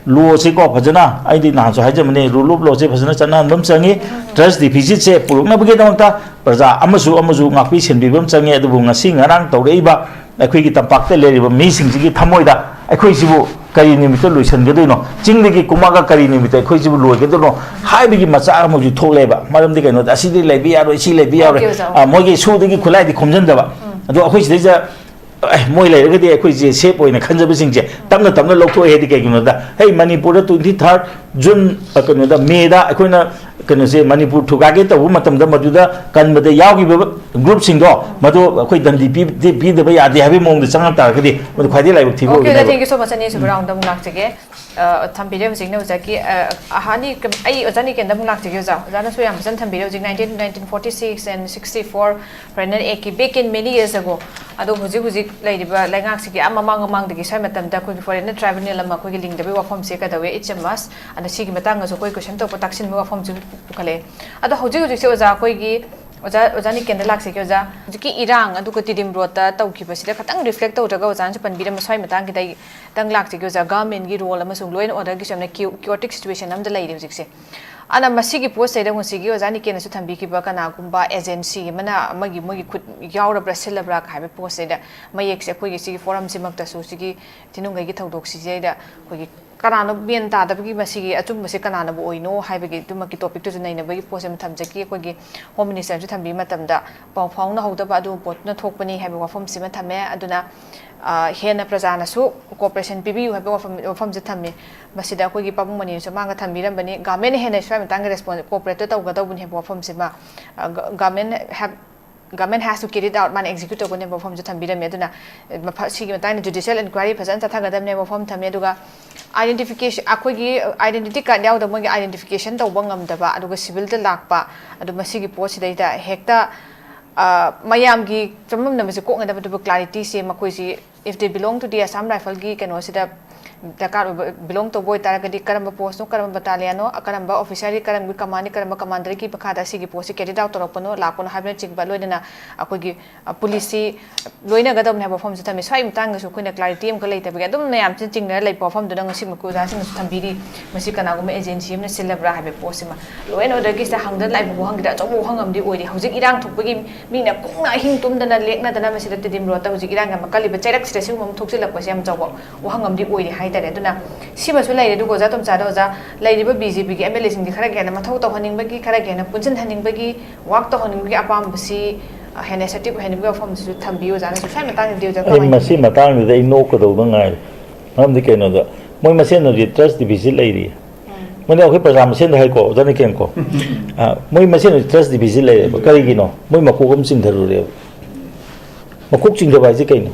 ꯂꯣ ꯁꯦ ꯀꯣ ꯐꯖꯅ ꯑꯩꯗꯤ ꯅꯍꯥꯟꯁꯨ ꯍꯥꯏꯖꯕꯅꯦ ꯔꯨꯜ ꯑꯣꯐ ꯂꯣ ꯁꯦ ꯐꯖꯅ ꯆꯠꯅꯍꯟꯕ ꯆꯪꯉꯤ ꯇ꯭ꯔꯁ ꯗꯤꯐꯤꯁꯤꯠ ꯁꯦ ꯄꯨꯔꯛꯅꯕꯒꯤꯗꯃꯛꯇ ꯄ꯭ꯔꯖꯥ ꯑꯃꯁꯨ ꯉꯥꯛꯄꯤ ꯁꯦꯟꯕꯤꯕ ꯆꯪꯉꯤ ꯑꯗꯨꯕꯨ ꯉꯁꯤ ꯉꯔꯥꯡ ꯇꯧꯔꯛꯏꯕ ꯑꯩꯈꯣꯏꯒꯤ ꯇꯝꯄꯥꯛꯇ ꯂꯩꯔꯤꯕ ꯃꯤꯁꯤꯡꯁꯤꯒꯤ ꯊꯃꯣꯏꯗ ꯑꯩꯈꯣꯏꯁꯤꯕꯨ ꯀꯔꯤ ꯅꯨꯃꯤꯠꯇ ꯂꯣꯏꯁꯤꯟꯒꯗꯣꯏꯅꯣ ꯆꯤꯡꯗꯒꯤ ꯀꯨꯝꯃꯒ ꯀꯔꯤ ꯅꯨꯃꯤꯠꯇ ꯑꯩꯈꯣꯏꯁꯤꯕꯨ ꯂꯣꯏꯒꯗꯣꯏꯅꯣ ꯍꯥꯏꯕꯒꯤ ꯃꯆꯥꯛ ꯑꯃ ꯍꯧꯖꯤꯛ ꯊꯣꯛꯂꯦꯕ ꯃꯔꯝꯗꯤ ꯀꯩꯅꯣꯗ ꯑꯁꯤꯗꯤ ꯂꯩꯕ ꯌꯥꯔꯣꯏ ꯁꯤ ꯂꯩꯕ ꯌꯥꯔꯣꯏ ꯃꯣꯏꯒꯤ ꯁꯨꯗꯒꯤ ꯈꯨꯠꯂꯥꯏꯗꯤ ꯈꯣꯝꯖꯤꯟꯗꯕ ꯑꯗꯣ ꯑꯩꯈꯣꯏ ꯁꯤꯗꯩꯁꯤꯗ ꯃꯣꯏ ꯂꯩꯔꯒꯗꯤ ꯑꯩꯈꯣꯏꯁꯦ ꯁꯦꯞ ꯑꯣꯏꯅ ꯈꯟꯖꯕꯁꯤꯡꯁꯦ ꯇꯞꯅ ꯇꯞꯅ ꯂꯧꯊꯣꯛꯑꯦ ꯍꯥꯏꯗꯤ ꯀꯩꯒꯤꯅꯣꯗ ꯍꯩ ꯃꯅꯤꯄꯨꯔꯗ 23 ꯖꯨꯟ ꯀꯩꯅꯣꯗ ꯃꯦꯗ ꯑꯩꯈꯣꯏꯅ ꯀꯩꯅꯣꯁꯦ ꯃꯅꯤꯄꯨꯔ ꯊꯨꯒꯥꯏꯒꯦ ꯇꯧꯕ ꯃꯇꯝꯗ ꯃꯗꯨꯗ ꯀꯟꯕꯗ ꯌꯥꯎꯈꯤꯕ ꯒ꯭ꯔꯨꯞꯁꯤꯡꯗꯣ ꯃꯗꯨ ꯑꯩꯈꯣꯏ ꯗꯟꯗꯤ ꯄꯤꯗꯕ ꯌꯥꯗꯦ ꯍꯥꯏꯕꯒꯤ ꯃꯑꯣꯡꯗ ꯆꯪꯉꯛ ꯇꯥꯔꯒꯗꯤ ꯃꯗꯨ ꯈ꯭ꯋꯥꯏꯗꯒꯤ ꯂꯥꯏꯕꯛ ꯊꯤꯕ ꯑꯣꯀꯦ ꯑꯣꯏꯒꯅꯦꯕ ꯊꯦꯡꯛ ꯌꯨ ꯁꯣ ꯃꯆ ꯑꯅꯤꯁꯨꯕ ꯔꯥꯎꯟꯗ ꯑꯃꯨꯛ ꯂꯥꯛꯆꯒꯦ ꯊꯝꯕꯤꯔꯦ ꯍꯧꯖꯤꯛꯅ ꯑꯣꯖꯥꯒꯤ ꯑꯍꯥꯟꯕ ꯑꯩ ꯑꯣꯖꯥꯅꯤ ꯀꯦꯟꯗ ꯑꯃꯨꯛ ꯂꯥꯛꯆꯒꯦ ꯑꯣꯖꯥꯅꯁꯨ ꯌꯥꯝ ꯐꯖꯅ ꯊꯝꯕꯤꯔꯦ ꯍꯧꯖꯤꯛ 1946 and 64 ꯐꯣꯔꯦꯅꯔ ꯑꯦꯛꯀꯤ ꯕꯦꯛ ꯏꯟ ꯃꯦꯅꯤ ꯌꯔꯁ ꯑꯒꯣ ꯑꯗꯣ ꯍꯧꯖꯤꯛ ꯂꯩꯔꯤꯕ ꯂꯩꯉꯥꯛꯁꯤꯒꯤ ꯃꯃꯥꯡꯗꯒꯤ ꯁ꯭ꯋꯥꯏ ꯃꯇꯝꯗ ꯑꯩꯈꯣꯏꯒꯤ ꯐꯣꯔꯦꯅꯔ ꯇ꯭ꯔꯥꯏꯕꯨꯅꯦꯜ ꯑꯃ ꯑꯩꯈꯣꯏꯒꯤ ꯂꯤꯡꯗꯕꯒꯤ ꯋꯥꯐꯝꯁꯦ ꯀꯩꯗꯧꯋꯦ ꯏꯠꯁ ꯑ ꯃꯁ ꯑꯗ ꯁꯤꯒꯤ ꯃꯇꯥꯡꯗꯁꯨ ꯑꯩꯈꯣꯏ ꯀ꯭ꯋꯦꯁꯟ ꯇꯧꯕ ꯇꯥꯛꯁꯤꯟꯕ ꯋꯥꯐꯝꯁꯨ ꯄꯨꯈꯠꯂꯛꯑꯦ ꯑꯗꯣ ꯍꯧꯖꯤꯛꯁꯦ ꯑꯣꯖꯥ ꯑꯩꯈꯣꯏꯒꯤ ꯑꯣꯖꯥꯅꯤ ꯀꯦꯟꯗ ꯂꯥꯛꯆꯒꯦ ꯑꯣꯖꯥ ꯍꯧꯖꯤꯛꯀꯤ ꯏꯔꯥꯡ ꯑꯗꯨꯒ ꯇꯤꯗꯤꯝ ꯔꯣꯗꯇ ꯇꯧꯈꯤꯕꯁꯤꯗ ꯈꯤꯇꯪ ꯔꯤꯐ꯭ꯂꯦꯛ ꯇꯧꯗ꯭ꯔꯒ ꯑꯣꯖꯥꯅꯁꯨ ꯄꯟꯕꯤꯔꯝꯕ ꯁ꯭ꯋꯥꯏ ꯃꯇꯥꯡꯒꯤꯗ ꯈꯤꯇꯪ ꯂꯥꯛꯆꯒꯦ ꯑꯣꯖꯥ ꯒꯚꯔꯟꯃꯦꯟꯠꯒꯤ ꯔꯣꯜ ꯑꯃꯁꯨꯡ ꯂꯣ ꯑꯦꯟ ꯑꯣꯔꯗꯔꯒꯤꯁꯨ ꯌꯥꯝꯅ ꯀꯤꯌꯣꯇꯤꯛ ꯁꯤꯆꯨꯋꯦꯁꯟ ꯑꯃꯗ ꯂꯩꯔꯦ ꯍꯧꯖꯤꯛꯁꯦ ꯑꯗ ꯃꯁꯤꯒꯤ ꯄꯣꯠꯁꯤꯗ ꯉꯁꯤꯒꯤ ꯑꯣꯖꯥꯅꯤ ꯀꯦꯟꯗꯁꯨ ꯊꯝꯕꯤꯈꯤꯕ ꯀꯅꯥꯒꯨꯝꯕ ꯑꯦꯖꯦꯟꯁꯤ ꯑꯃꯅ ꯃꯣꯏꯒꯤ ꯈꯨꯠ ꯌꯥꯎꯔꯕ꯭ꯔꯥ ꯁꯤꯜꯂꯕ꯭ꯔꯥ ꯍꯥꯏꯕ ꯄꯣꯠꯁꯤꯗ ꯃꯌꯦꯛꯁꯦ ꯑꯩꯈꯣꯏꯒꯤ ꯁꯤꯒꯤ ꯐꯣꯔꯝꯁꯤꯃꯛꯇꯁꯨ ꯁꯤꯒꯤ ꯊꯤꯅꯨꯡꯒꯩꯒꯤ ꯊꯧꯗꯣꯛꯁꯤꯗꯩꯗ ꯑꯩꯈꯣꯏꯒꯤ ꯀꯅꯥꯅꯣ ꯃꯦꯟ ꯇꯥꯗꯕꯒꯤ ꯃꯁꯤꯒꯤ ꯑꯆꯨꯝꯕꯁꯦ ꯀꯅꯥꯅꯕꯨ ꯑꯣꯏꯅꯣ ꯍꯥꯏꯕꯒꯤ ꯑꯗꯨꯃꯛꯀꯤ ꯇꯣꯄꯤꯛꯇꯨꯁꯨ ꯅꯩꯅꯕꯒꯤ ꯄꯣꯠꯁꯦ ꯑꯃ ꯊꯝꯖꯈꯤ ꯑꯩꯈꯣꯏꯒꯤ ꯍꯣꯝ ꯃꯤꯅꯤꯁꯇꯔꯁꯨ ꯊꯝꯕꯤꯕ ꯃꯇꯝꯗ ꯄꯥꯎ ꯐꯥꯎꯅꯍꯧꯗꯕ ꯑꯗꯨꯒꯨꯝꯕ ꯄꯣꯠꯇꯨꯅ ꯊꯣꯛꯄꯅꯤ ꯍꯥꯏꯕ ꯋꯥꯐꯝꯁꯤꯃ ꯊꯝꯃꯦ ꯑꯗꯨꯅ ꯍꯦꯟꯅ ꯄ꯭ꯔꯖꯥꯅꯁꯨ ꯀꯣꯑꯣꯄꯔꯦꯁꯟ ꯄꯤꯕꯤꯌꯨ ꯍꯥꯏꯕ ꯋꯥꯐꯝꯁꯦ ꯊꯝꯃꯤ ꯃꯁꯤꯗ ꯑꯩꯈꯣꯏꯒꯤ ꯄꯥꯕꯨꯡ ꯃꯅꯤꯅꯁꯨ ꯃꯥꯡꯒ ꯊꯝꯕꯤꯔꯝꯕꯅꯤ ꯒꯚꯔꯟꯃꯦꯟꯠꯅ ꯍꯦꯟꯅ ꯁ꯭ꯋꯥꯏ ꯃꯇꯥꯡꯗ ꯀꯣꯑꯣꯄꯔꯦꯠ ꯇꯧꯒꯗꯧꯕꯅꯤ ꯍꯥꯏꯕ ꯋꯥꯐꯝꯁꯤꯃ government has to carry it out मान execute तौगने वफम जो थंबिरमे अदुना सिगी मतांग judicial inquiry फजन तथागदमने वफम थमे दुगा identification अखोगी identity card याव damage identification तौब ngamdaba aduga civil da lakpa adu masigi posidayda hekta mayamgi chamam namase kokngadaba du clarity se makoisi if they belong to the Assam Rifle gi kano sida दरकार belong तो बोय तारगदी करम post no करम battalion no करम officer करम command करम commander की पखादा सिगी post carried out तोरपनो लाकोन हाबने चिकबा लोइना अखोगी police लोइना गदम ने बफम जथा मिसाइ मतांग सु कोइना क्लैरिटी एम कलै तबगे दम ने याम चिंगना लै बफम दुना ngsi मकु जा सिन थंबिरी मसि कनागुम एजेंसी एमने सिलब्रा हाबे पोस्ट मा लोइन ऑर्डर की सा हंगद लाई बु हंगदा चबु हंगमदि ओइदि हौजिक इरांग थोकबगी मीना कुंगना हिंग तुमदना लेकना दना मसि तिदिम रोता हौजिक इरांग मा कलिबा चैरक स्टेसिउ मम थोकसिलकपसे याम चबो हंगमदि ओइदि हाइदरे दुना सिमसु लाइरे दुगो जा तुम चादो जा लाइरिबा बीजेपी की एमएलए सिंग खरा गेना मथौ तो हनिंगबगी खरा गेना पुंजन हनिंगबगी वाक तो हनिंगबगी अपामबसी हेने सटिक हनिंगबगी फॉर्म सु थंबियो जाना सु साइ मतांग दियो जा कमाय मसी मतांग दे नोकदौ दंगाय हमदि केनोदा मोय मसेन रि ट्रस्ट डिविजन लैरि मोने अखै प्रजा मसेन हाइको जाने केनको मोय मसेन ट्रस्ट डिविजन लैरे करिगिनो मोय मकोगम चिंधरुरे मकोक चिंधबा जे कैनो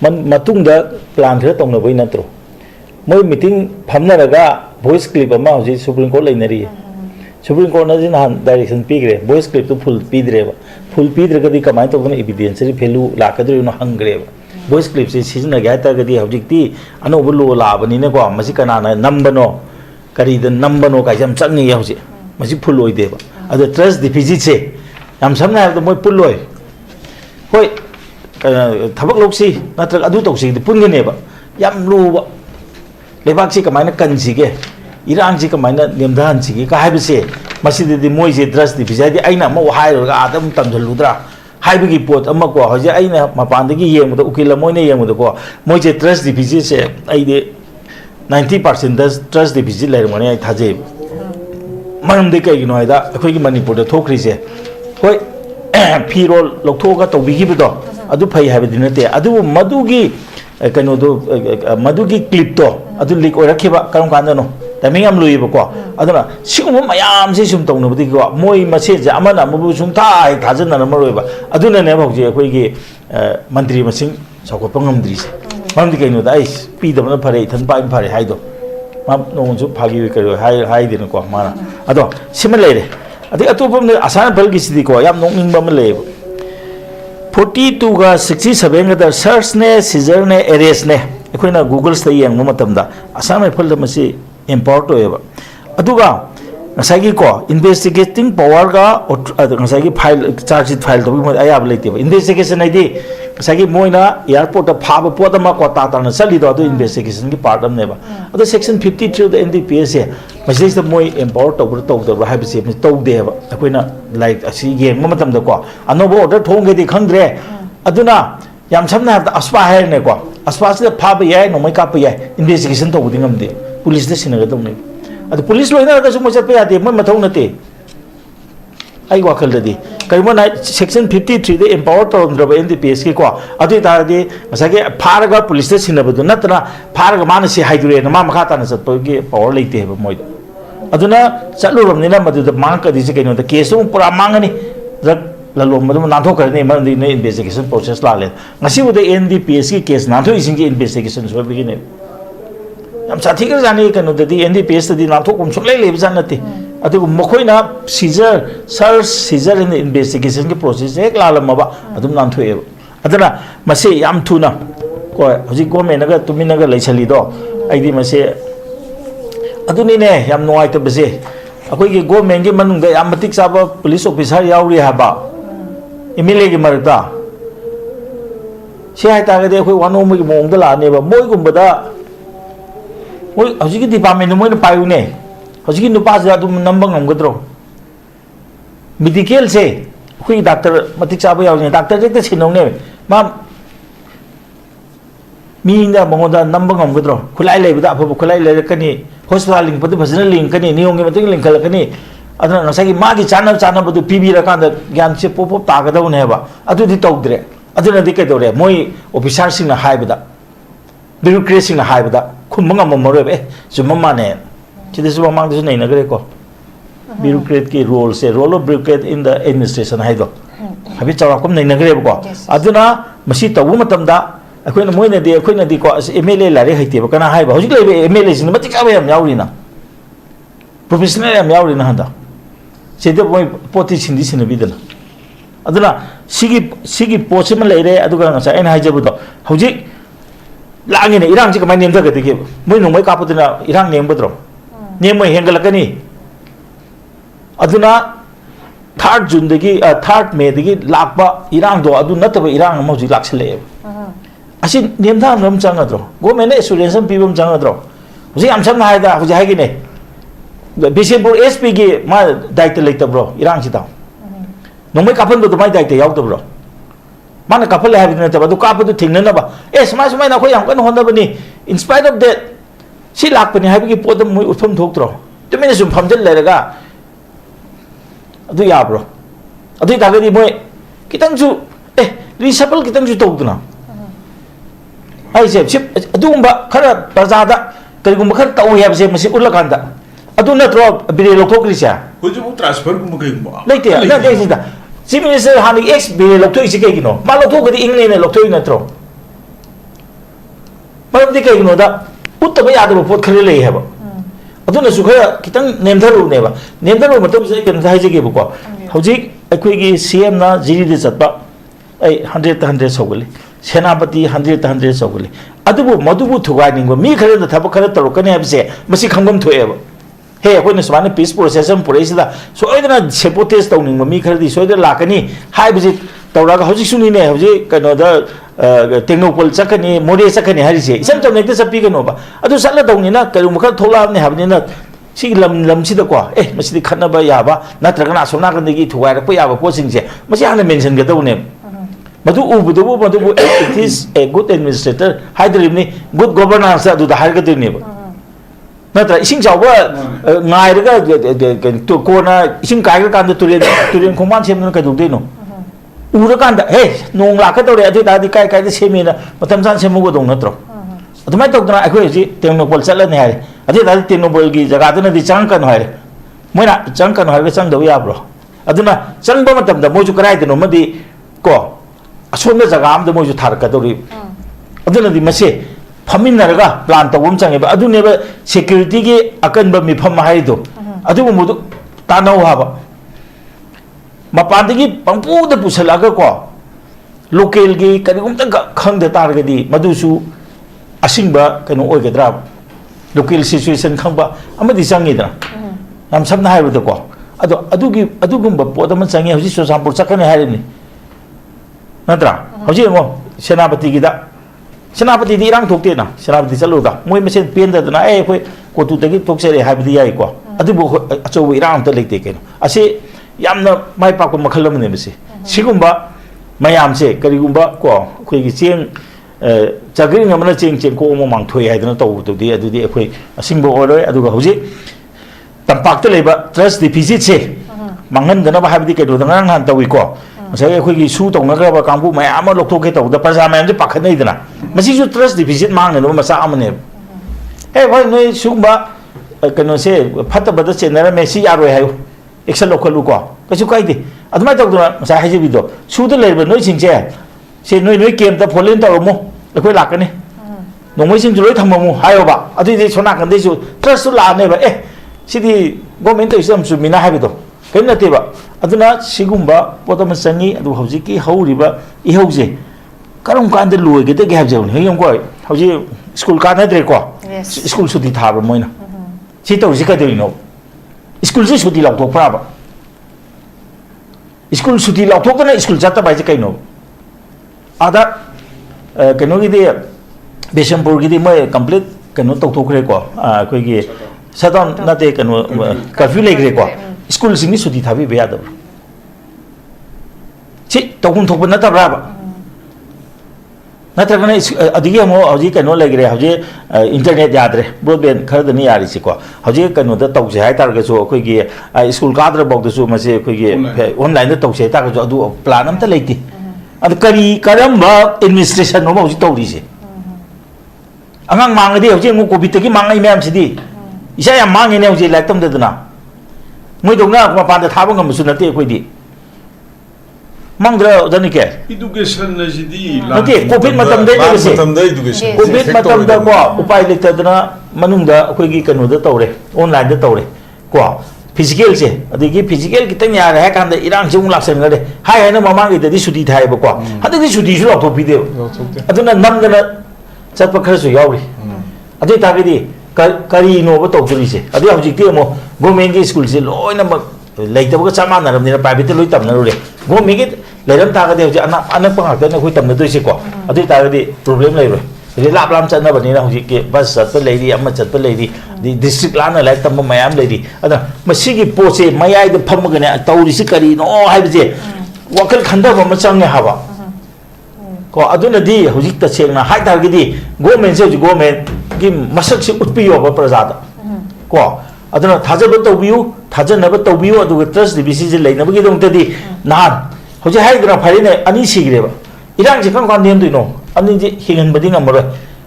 मन मतुंगदा प्लान खरा तौनबय नत्रो मोय मीटिंग फमनरगा वॉइस क्लिप अमा हजि सुप्रीम कोर्ट लैनरी सुप्रीम कोर्ट नजि नहान डायरेक्शन पीग्रे वॉइस क्लिप तो फुल पीद्रेबा फुल पीद्रगदि कमाय तौदन एविडेंसरी वैल्यू लाकद्रिनो हंग्रेबा वॉइस क्लिप से सिजनगे हायतागदि हजिक्ति अनोब लो लाबनिने को मसि कनाना नंबनो करिद नंबनो कायम चंगी हजि मसि फुल ओइदेबा अद ट्रस्ट डिफिसिट से याम समना हाबद मोय पुल्लोय होय थबक लोक्सी नत्र अदु तौसी पुनगनेबा याम लुबा लेबाक से कमायना कनसिगे इरांग से कमायना नेमदान सिगे का हाइबसे मसिदि मोइसे ट्रस्ट डिफिसिट आइना म हाइरगा आदम तमजलुद्रा हाइबगी पोट अमा को हजे आइना मपानदगी येमद उकिल मोइने येमद को मोइसे ट्रस्ट डिफिसिट से आइदे 90% ट्रस्ट डिफिसिट लेरमने आइ थाजे मरमदे कइगिनो आइदा अखोइगी मणिपुर थोखरिसे होय फिरोल लौथोगा तौबिगिबदो अदु फै हाइबदि नते अदु मदुगी कनो मदुगी क्लिप तो अदु लीक ओरखिबा करम कांदनो timing am luibako aduna sigum mayam se sum tawnabdi ko moi message amana mabu sum thai thajana maroiba aduna ne bhauji akoigi mantri masing sakopang ngamdri se mamdi kaino da is pi dabna phare than pa im phare haido ma nonju phagi karo hai din ko mana ado sima leire adi atopam asana balgi sidi ko yam nongning bam leib 42 ga 67 ga search ne seizure ne arrest ne akoina google sta yang matamda asana phal da masi empower to eba aduga ngasagi ko investigating power ga ngasagi file charge sheet file to bi ayab leite ba investigation ai di sagi moina airport phaba pot ma ko ta ta na sali do investigation ki part am ne ba ado section 53 the NDPS se masjid the moi empower to ha bi se to de ba akoina like asi yeng ma matam da ko anobo order thong ge di khangdre aduna yam samna ha aspa ha ne ko aspa se phaba yai no mai ka pa yai investigation to buding am de police de sinaga to ne ado police loina ka su mo se pe ade mo mathong na te ai wakal da di kaimo na section 53 de empower to ndra NDPS ki ko adu ta de masage pharaga police de sinaba du natna pharaga man si haidure na ma makha ta na sat ge power leite ba moi aduna chalu rom ni na madu da mang ka di se kaino da case um pura mangani rak lalo madu na tho kar ne ma di ne investigation process la le ngasi bu de NDPS ki case na tho ising ki investigation so bi ne am sa thik jani kaino da di NDPS di na tho kum so le le bi jan na te adu mokhoina seizure in investigation ki process ek la lam ba adum nan thoe adana mase yam thuna ko hoji government naga tumina ga leisali do aidi mase aduni ne yam noi to bese akoi ki government ki manung da yam matik saba police officer yauri ha ba MLA ki marta se hai ta ga de khoi wano mo ki mong da la ne ba moi gum ba da moi hoji ki department mo ne payu ne hoji nupa se adu nambang ngamgadro medical se hui doctor matik sabu yaw ne doctor je te sinong ne ma mi inda mongoda nambang ngamgadro khulai le bida abu khulai le kani hospital link padu bhajana link kani niong ge matik link kala kani adana ngasagi ma gi chana badu pb ra kan da gyan se pop ta ga do ne ba adu di tawdre aduna di ke do re moi officer sing na hai bida bureaucracy sing na hai bida khumma ngam mo re be summa ne this is among this nahi nagre ko bureaucrat ki role of bureaucrat in the administration hai do habi chawa kum nahi nagre ko aduna masi tawu matam da akoina moina de akoina di ko MLA la re haite ba kana hai ba hojik le MLA sin matik abe am yauri na professional am yauri na handa sede boy poti sindi sin bi dala aduna sigi possible le re aduga ngasa en hai jabu do hojik langi ne irang ji kamai nem da ga de moi no mai ka putuna irang nem bodro nem mai hengalakani aduna 3rd June dagi 3rd May dagi lakba irang do adu nataba irang mo ji laksale asi nem tha nam changadro go mene assurance pibum changadro ji am sam na da ji hagi ne Bishenpur SP gi ma daita leita bro irang si ta nomai kapan do mai daita yaw to bro mana kapal le habina ta du kapu du thingna na ba smai na ko yam kan honda bani in spite of that si lakpani habi ki podam moi utham thoktro tumene sum phamjal leraga adu ya bro adu ta gadi moi kitang ju reshuffle kitang ju tawduna ai se adu ba khara bazada karigum khar taw ya se masi ulakanda adu natro bire lokokri cha hoji mu transfer kum kai mo leite na de sida chief minister hani ex bire lokthoi isi kai gino ma lokthoi gadi ingle ne lokthoi natro maram de kai gino da uttaba yadaba pot khare lei haba aduna su khara kitang nemdaru ne ba nemdaru matam se kan sai je ge ba ko hojik akoi gi CM na jiri de chatba ai 100 soguli senapati 100 soguli adubu madubu thugai ningba mi khare da thaba khare taro kane abse masi khangam thoe ba he akoi na smane peace process am pure isida so oidana sepotes taw ningba mi khare di soida lakani hai biji tawraga hojik suni ne hojik kano da technopol chakani more chakani hari se isam cham nekta chapi kano ba adu sala dawni na karu makal thola ne habni na si lam si da ko masi di khanna ba ya ba natra kana sona kan gi thuwai ra pa ya ba po sing se masi ana mention ga daw ne madu madu it is a good administrator haidrim ni good governance adu da har ga de ne ba natra ising chaw ba ngai ra ga to ko na ising kai ga kan da turen khomban sem na ka du de no ura kanda nong la ka tore adu da di kai kai de semi na matam san semu go dong natro adu mai tok dra akoi ji technopol chala ne hai adu da technopol gi jaga da na di chang kan hai moina chang kan hai ga chang do ya bro adu na chang ba matam da mo ju karai de no madi ko asom na jaga am da mo ju thar ka dori adu na di mase phamin na ga plan to bum chang ba adu ne ba security gi akan ba mi pham hai do adu mo du ta nau ha ba mapandagi pangpu da pusalaga ko local gi kanigum ta khang da tar ga di madusu asingba kanu oigadra local situation khangba amadi changi da nam samna hairu da ko adugum ba podam changi hoji so sampur chakane harini natra hoji mo Senapati ꯒꯤꯗ ꯁꯦꯅꯥꯄꯇꯤ ꯗꯤ ꯏꯔꯥꯡ ꯊꯣꯛꯇꯦ ꯅ ꯁꯦꯅꯥꯄꯇꯤ ꯆꯠꯂꯨꯗ ꯃꯣꯏ ꯃꯁꯦꯟ ꯄꯦꯟꯗꯗꯅ ꯑꯩꯈꯣꯏ ꯀꯣꯇꯨꯗꯒꯤ ꯊꯣꯛꯆꯔꯦ ꯍꯥꯏꯕꯗꯤ ꯌꯥꯏꯀꯣ ꯑꯗꯨꯕꯨ ꯑꯆꯧꯕ ꯏꯔꯥꯡ ꯑꯝꯇ ꯂꯩꯇꯦ ꯀꯩꯅꯣ ꯑꯁꯤ ꯌꯥꯝꯅ ꯃꯥꯏ ꯄꯥꯛꯄ ꯃꯈꯜ ꯑꯃꯅꯦ ꯃꯁꯤ ꯁꯤꯒꯨꯝꯕ ꯃꯌꯥꯝꯁꯦ ꯀꯔꯤꯒꯨꯝꯕ ꯀꯣ ꯑꯩꯈꯣꯏꯒꯤ ꯆꯦꯡ ꯆꯥꯒ꯭ꯔꯤꯡ ꯑꯃꯅ ꯆꯦꯡꯀꯣꯛ ꯑꯃ ꯃꯥꯡꯊꯣꯛꯑꯦ ꯍꯥꯏꯗꯅ ꯇꯧꯕꯗꯨꯗꯤ ꯑꯗꯨꯗꯤ ꯑꯩꯈꯣꯏ ꯑꯁꯤꯡꯕ ꯑꯣꯏꯔꯣꯏ ꯑꯗꯨꯒ ꯍꯧꯖꯤꯛ ꯇꯝꯄꯥꯛꯇ ꯂꯩꯕ ꯇ꯭ꯔꯁ ꯗꯤꯐꯤꯁꯤꯠꯁꯦ ꯃꯥꯡꯍꯟꯗꯅꯕ ꯍꯥꯏꯕꯗꯤ ꯀꯩꯗꯧꯗ ꯉꯔꯥꯡ ꯅꯍꯥꯟ ꯇꯧꯏꯀꯣ ꯉꯁꯥꯏ ꯑꯩꯈꯣꯏꯒꯤ ꯁꯨ ꯇꯧꯅꯈ꯭ꯔꯕ ꯀꯥꯡꯕꯨ ꯃꯌꯥꯝ ꯑꯃ ꯂꯧꯊꯣꯛꯀꯦ ꯇꯧꯕꯗ ꯄ꯭ꯔꯖꯥ ꯃꯌꯥꯝꯁꯦ ꯄꯥꯈꯠꯅꯩꯗꯅ ꯃꯁꯤꯁꯨ ꯇ꯭ꯔꯁ ꯗꯤꯐꯤꯁꯤꯠ ꯃꯥꯡꯅꯅꯕ ꯃꯆꯥꯛ ꯑꯃꯅꯦꯕ ꯍꯣꯏ ꯅꯣꯏ ꯁꯤꯒꯨꯝꯕ ꯀꯩꯅꯣꯁꯦ ꯐꯠꯇꯕꯗ ꯆꯦꯟꯅꯔꯝꯃꯦ ꯁꯤ ꯌꯥꯔꯣꯏ ꯍꯥꯏꯌꯨ ꯑꯦꯛꯁꯟ ꯂꯧꯈꯠꯂꯨꯀꯣ ꯀꯩꯁꯨ ꯀꯥꯏꯗꯦ ꯑꯗꯨꯃꯥꯏꯅ ꯇꯧꯗꯅ ꯉꯁꯥꯏ ꯍꯥꯏꯖꯕꯤꯗꯣ ꯁꯨꯗ ꯂꯩꯔꯤꯕ ꯅꯣꯏꯁꯤꯡꯁꯦ ꯁꯤ ꯅꯣꯏ ꯀꯦꯝꯞꯇ ꯐꯣꯂꯦꯟ ꯇꯧꯔꯝꯃꯨ ꯑꯩꯈꯣꯏ ꯂꯥꯛꯀꯅꯤ ꯅꯣꯡꯃꯩꯁꯤꯡꯁꯨ ꯂꯣꯏ ꯊꯝꯃꯝꯃꯨ ꯍꯥꯏꯌꯣꯕ ꯑꯗꯨꯏꯗꯤ ꯁꯣꯝ ꯅꯥꯀꯟꯗꯩꯁꯨ ꯇ꯭ꯔꯁꯁꯨ ꯂꯥꯛꯑꯅꯦꯕ ꯁꯤꯗꯤ ꯒꯣꯔꯃꯦꯟ ꯇꯧꯔꯤꯁꯤ ꯌꯥꯝ ꯆꯨꯝꯃꯤꯅ ꯍꯥꯏꯕꯗꯣ ꯀꯔꯤꯝ ꯅꯠꯇꯦꯕ ꯑꯗꯨꯅ ꯁꯤꯒꯨꯝꯕ ꯄꯣꯠ ꯑꯃ ꯆꯪꯉꯤ ꯑꯗꯨ ꯍꯧꯖꯤꯛꯀꯤ ꯍꯧꯔꯤꯕ ꯏꯍꯧꯁꯦ ꯀꯔꯝ ꯀꯥꯟꯗ ꯂꯣꯏꯒꯗꯒꯦ ꯍꯥꯏꯕꯁꯦ ꯍꯌꯦꯡꯀꯣ ꯍꯧꯖꯤꯛ ꯁ꯭ꯀꯨꯜ ꯀꯥꯟꯅꯗ꯭ꯔꯦꯀꯣ ꯁ꯭ꯀꯨꯜ ꯁꯨꯇꯤ ꯊꯥꯕ꯭ꯔꯥ ꯃꯣꯏꯅ ꯁꯤ ꯇꯧꯔꯤꯁꯤ ꯀꯩꯗꯧꯔꯤꯅꯣ ꯁ꯭ꯀꯨꯜꯁꯦ ꯁꯨꯇꯤ ꯂꯥꯎꯊꯣꯛꯄ꯭ꯔꯥꯕ स्कूल सुटी लाथोना स्कूल चतब है कहीं आदा कहोगी बेसमपुर की मैं कंप्लीट कहो तौथोरेको अखोगी सटडाउन नाते कहो कर्फ्यू लेग्रेको स्कूल सुटी थाबी यादव सी तौम थोप नब्राब नत्रगना हजी कहो लेग्रे हजी इंटरनेट याद्रे ब्रॉडबैंड खरदनी यारीसीको हजी कहोद तौसे हाइतारगसु अखोगी स्कूल काद्रबौदसु मसे अखोगी ऑनलाइन तौसे हाइतारगसु अदु प्लान अमता लेते अदु करी करम्बा एडमिनिस्ट्रेशन नो हजी तौरीसे अंगांग मांगदे हजी मु कोविड तकी मांगई मैम सिदी इसा या मांगेने हजी लाइक तमदना मोइदोंना मपानदा थाबा ngमसु नते अखोइदी मंगद्र जनी के एजुकेशन नजिदी नते कोविड मतम दे से एजुकेशन कोविड मतम दा को उपाय लेतदना मनुंगदा अखोइगी कनोदा तौरे ऑनलाइन दा तौरे को फिजिकल से अदिगी फिजिकल कितन यार है कांदा इरांग से लाक्सन गदे हाय हाय न ममांगी ददी सुटी थायबो को हदगी सुटी सु लौथो पिदे अदुना नमदना चतप खरसु यावरी अदि तागदी करी नोबो तौदरीसे अदि हजिकते मो गवर्नमेंट की स्कूल से लोइनमक लेतबगा चामानरमनिना प्राइवेट लोइ तमनरुरे गवर्नमेंट की लेरम तागदे हजि अनक ngakten अखोइ तमनदोइसे को अदि तागदी प्रॉब्लम लेरो लाप लाम चनबनिना हजिके बस चतप लेरी अमा चतप लेरी डिस्ट्रिक्ट लाना लाइक तम मयाम लेरी अदा मसिगी पोसे मयाइद फमगने तौरिसि करिनो हाइबजे वखल खंदब म चंगे हाबा को अदुनदी हजिक तसेंगना हाइतारगिदी गवर्नमेंट से गवर्नमेंट की मसक से उत्पियो प्रजादा को अदुना थाजब तौबियु थाजनब तौबियु अदुगा ट्रस्ट डिबिसी जे लेनबगी दोंतदी नहान हजि हाइग्रा फरिने अनि सिग्रेबा इरांग जे कंकान नेमदुइनो अनि जे हिंगनबदी ngमरो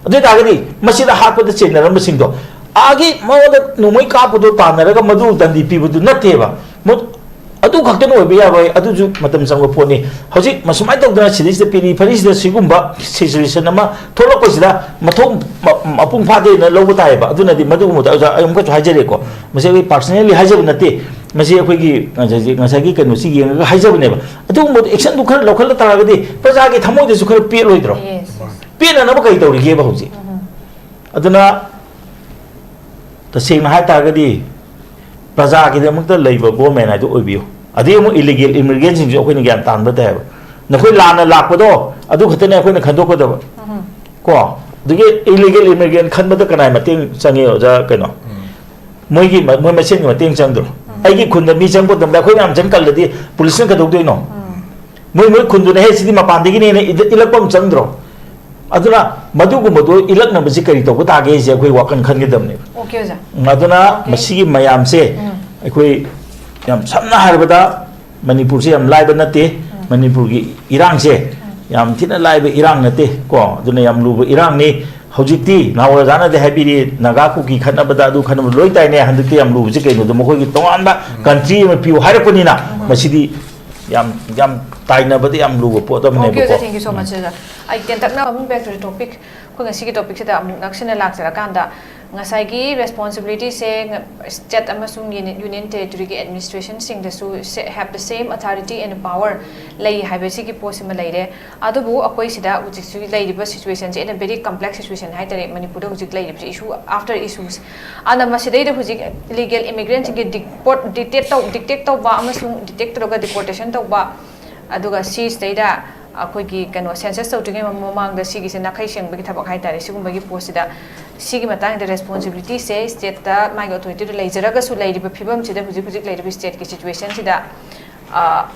अदु तागदी मसिदा हापद चेनरम सिंगदो आगे मवद नुमै कापुदो तानरगा मदु दंदी पिबुदु नतेबा अदु खक्तन ओबे याबय अदुजु मतम संग पोनी हजि मसुमाय तौदना सिदिस पेरी फरिस सिगुम्बा सिचुएशन अमा थोलपसिदा मथों मपुंग फादे न लौब तायबा अदुनदी मदु मुदा अमका हाइजरेको मसे पर्सनली हाइजब नते मसे अखोगी ngसागी कनो सि येंगा हाइजबनेबा अदु मो एक्शन दु खर लौखल तारगदी प्रजागे थमोइदसु खर पे लोइद्रो पेना नब कई तौरिगे बा हजि अदुना तसेंग हाइ तारगदी प्रजा की गवर्नमेंट है ओबियो अदे इलीगल इमिग्रेंट सिंह अखोइना ग्यान तानबा तायब नखोइ लाना लापदो अदु खतने अखोइना खंदोकदब को दुगे इलीगल इमिग्रेंट खनबदा कनाय मतेंग चंगे ओजा कनो मोइगी मोइ मसेन मतेंग चंगदो आइगी खुंदा मी चंगबो दमदा अखोइना आम चंगकलदि पुलिस न कदोगदोइनो मोइ खुंदुना हे सिदि मपानदगी ने इलकपम चंगद्रो अदुना मदुगुमदो इलकनबसि करि तौबो तागे जे अखोइ वाकन खनगदमने ओके ओजा अदुना मसिगी मयाम से अखोइ याम समना हारबदा मणिपुर से याम लाइब नते मणिपुर की इरांग से याम थिना लाइब इरांग नते को अदुना याम लुब इरांग नि हौजिकती नावर जाना दे हाबिरि नागा कुकी खनबदा अदु खनब लोइ ताइने हंदुकती याम लुब जे कइनो दो मखोइ तोंगानबा कंट्री में पिउ हारपनिना मसिदी याम याम ताइनबदि याम लुब पोतमने ओके ओजा thank you so much I can तकना coming back to the topic को ngasi की टॉपिक से नक्सना लाक्सरा कांदा ngasai responsibility se state amasung union territory ki administration sing dasu have the same authority and power lai haibesi ki possible laire adubu akoi sida ujik lai riba situation in a very complex situation hai tare manipur ujik lai riba issue after issues ana masidai de ujik illegal immigrants ki dictate to ba amasung detect roga deportation to ba aduga si state da ꯑꯩꯈꯣꯏꯒꯤ ꯀꯩꯅꯣ census ꯇꯧꯗ꯭ꯔꯤꯉꯩ ꯃꯃꯥꯡꯗ ꯁꯤꯒꯤꯁꯦ ꯅꯥꯈꯩ ꯁꯦꯡꯕꯒꯤ ꯊꯕꯛ ꯍꯥꯏꯇꯥꯔꯦ ꯁꯤꯒꯨꯝꯕꯒꯤ ꯄꯣꯠꯁꯤꯗ ꯁꯤꯒꯤ ꯃꯇꯥꯡꯗ ꯔꯦꯁꯄꯣꯟꯁꯤꯕꯤꯂꯤꯇꯤꯁꯦ ꯁ꯭ꯇꯦꯠꯇ ꯃꯥꯒꯤ ꯑꯣꯊꯣꯔꯤꯇꯤꯗ ꯂꯩꯖꯔꯒꯁꯨ ꯂꯩꯔꯤꯕ ꯐꯤꯕꯝꯁꯤꯗ ꯍꯧꯖꯤꯛ ꯍꯧꯖꯤꯛ ꯂꯩꯔꯤꯕ ꯁ꯭ꯇꯦꯠꯀꯤ ꯁꯤꯆꯨꯋꯦꯁꯟꯁꯤꯗ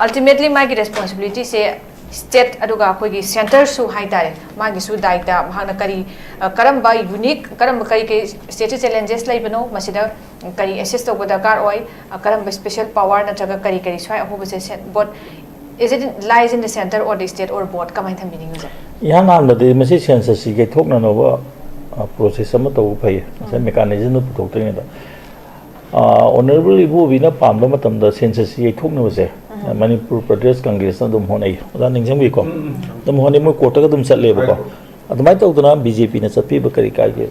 ꯑꯜꯇꯤꯃꯦꯠꯂꯤ ꯃꯥꯒꯤ ꯔꯦꯁꯄꯣꯟꯁꯤꯕꯤꯂꯤꯇꯤꯁꯦ ꯁ꯭ꯇꯦꯠ ꯑꯗꯨꯒ ꯑꯩꯈꯣꯏꯒꯤ ꯁꯦꯟꯇꯔꯁꯨ ꯍꯥꯏꯇꯥꯔꯦ ꯃꯥꯒꯤꯁꯨ ꯗꯥꯏꯇ ꯃꯍꯥꯛꯅ ꯀꯔꯤ ꯀꯔꯝꯕ ꯌꯨꯅꯤꯛ ꯀꯔꯝꯕ ꯀꯔꯤ ꯀꯔꯤ ꯁ꯭ꯇꯦꯠꯁꯤ ꯆꯦꯂꯦꯟꯖꯦꯁ ꯂꯩꯕꯅꯣ ꯃꯁꯤꯗ ꯀꯔꯤ ꯑꯦꯁꯤꯁ ꯇꯧꯕ ꯗꯔꯀꯥꯔ ꯑꯣꯏ ꯀꯔꯝꯕ ꯁ꯭ꯄꯦꯁꯦꯜ ꯄꯋꯥꯔ ꯅꯠꯇ꯭ꯔꯒ ꯀꯔꯤ ꯀꯔꯤ ꯁ꯭ꯋꯥꯏ ꯑꯍꯣꯕꯁꯦ boat is it lies in the center or the state or both ꯀꯃꯥꯏꯅ ꯊꯝꯕꯤꯅꯤꯡꯉꯤꯁꯦ ꯏꯍꯥꯟ ꯍꯥꯟꯕꯗꯤ ꯃꯁꯤ ꯁꯦꯟꯁꯁꯁꯤ ꯌꯩꯊꯣꯛꯅꯅꯕ ꯄ꯭ꯔꯣꯁꯦꯁ ꯑꯃ ꯇꯧꯕ ꯐꯩ ꯉꯁꯥꯏ ꯃꯦꯀꯥꯅꯤꯖꯝꯗ ꯄꯨꯊꯣꯛꯇ꯭ꯔꯤꯉꯩꯗ ꯑꯣꯅꯔꯦꯕꯜ ꯏꯕꯣꯕꯤꯅ ꯄꯥꯝꯕ ꯃꯇꯝꯗ ꯁꯦꯟꯁꯁꯁꯤ ꯌꯩꯊꯣꯛꯅꯕꯁꯦ ꯃꯅꯤꯄꯨꯔ ꯄ꯭ꯔꯗꯦꯁ ꯀꯪꯒ꯭ꯔꯦꯁꯅ ꯑꯗꯨꯝ ꯍꯣꯠꯅꯩ ꯑꯣꯖꯥ ꯅꯤꯡꯁꯤꯡꯕꯤꯀꯣ ꯑꯗꯨꯝ ꯍꯣꯠꯅꯩ ꯃꯣꯏ ꯀꯣꯔꯠꯇꯒ ꯑꯗꯨꯝ ꯆꯠꯂꯦꯕꯀꯣ ꯑꯗꯨꯃꯥꯏꯅ ꯇꯧꯗꯅ ꯕꯤ ꯖꯦ ꯄꯤꯅ ꯆꯠꯄꯤꯕ ꯀꯔꯤ ꯀꯥꯏꯒꯦ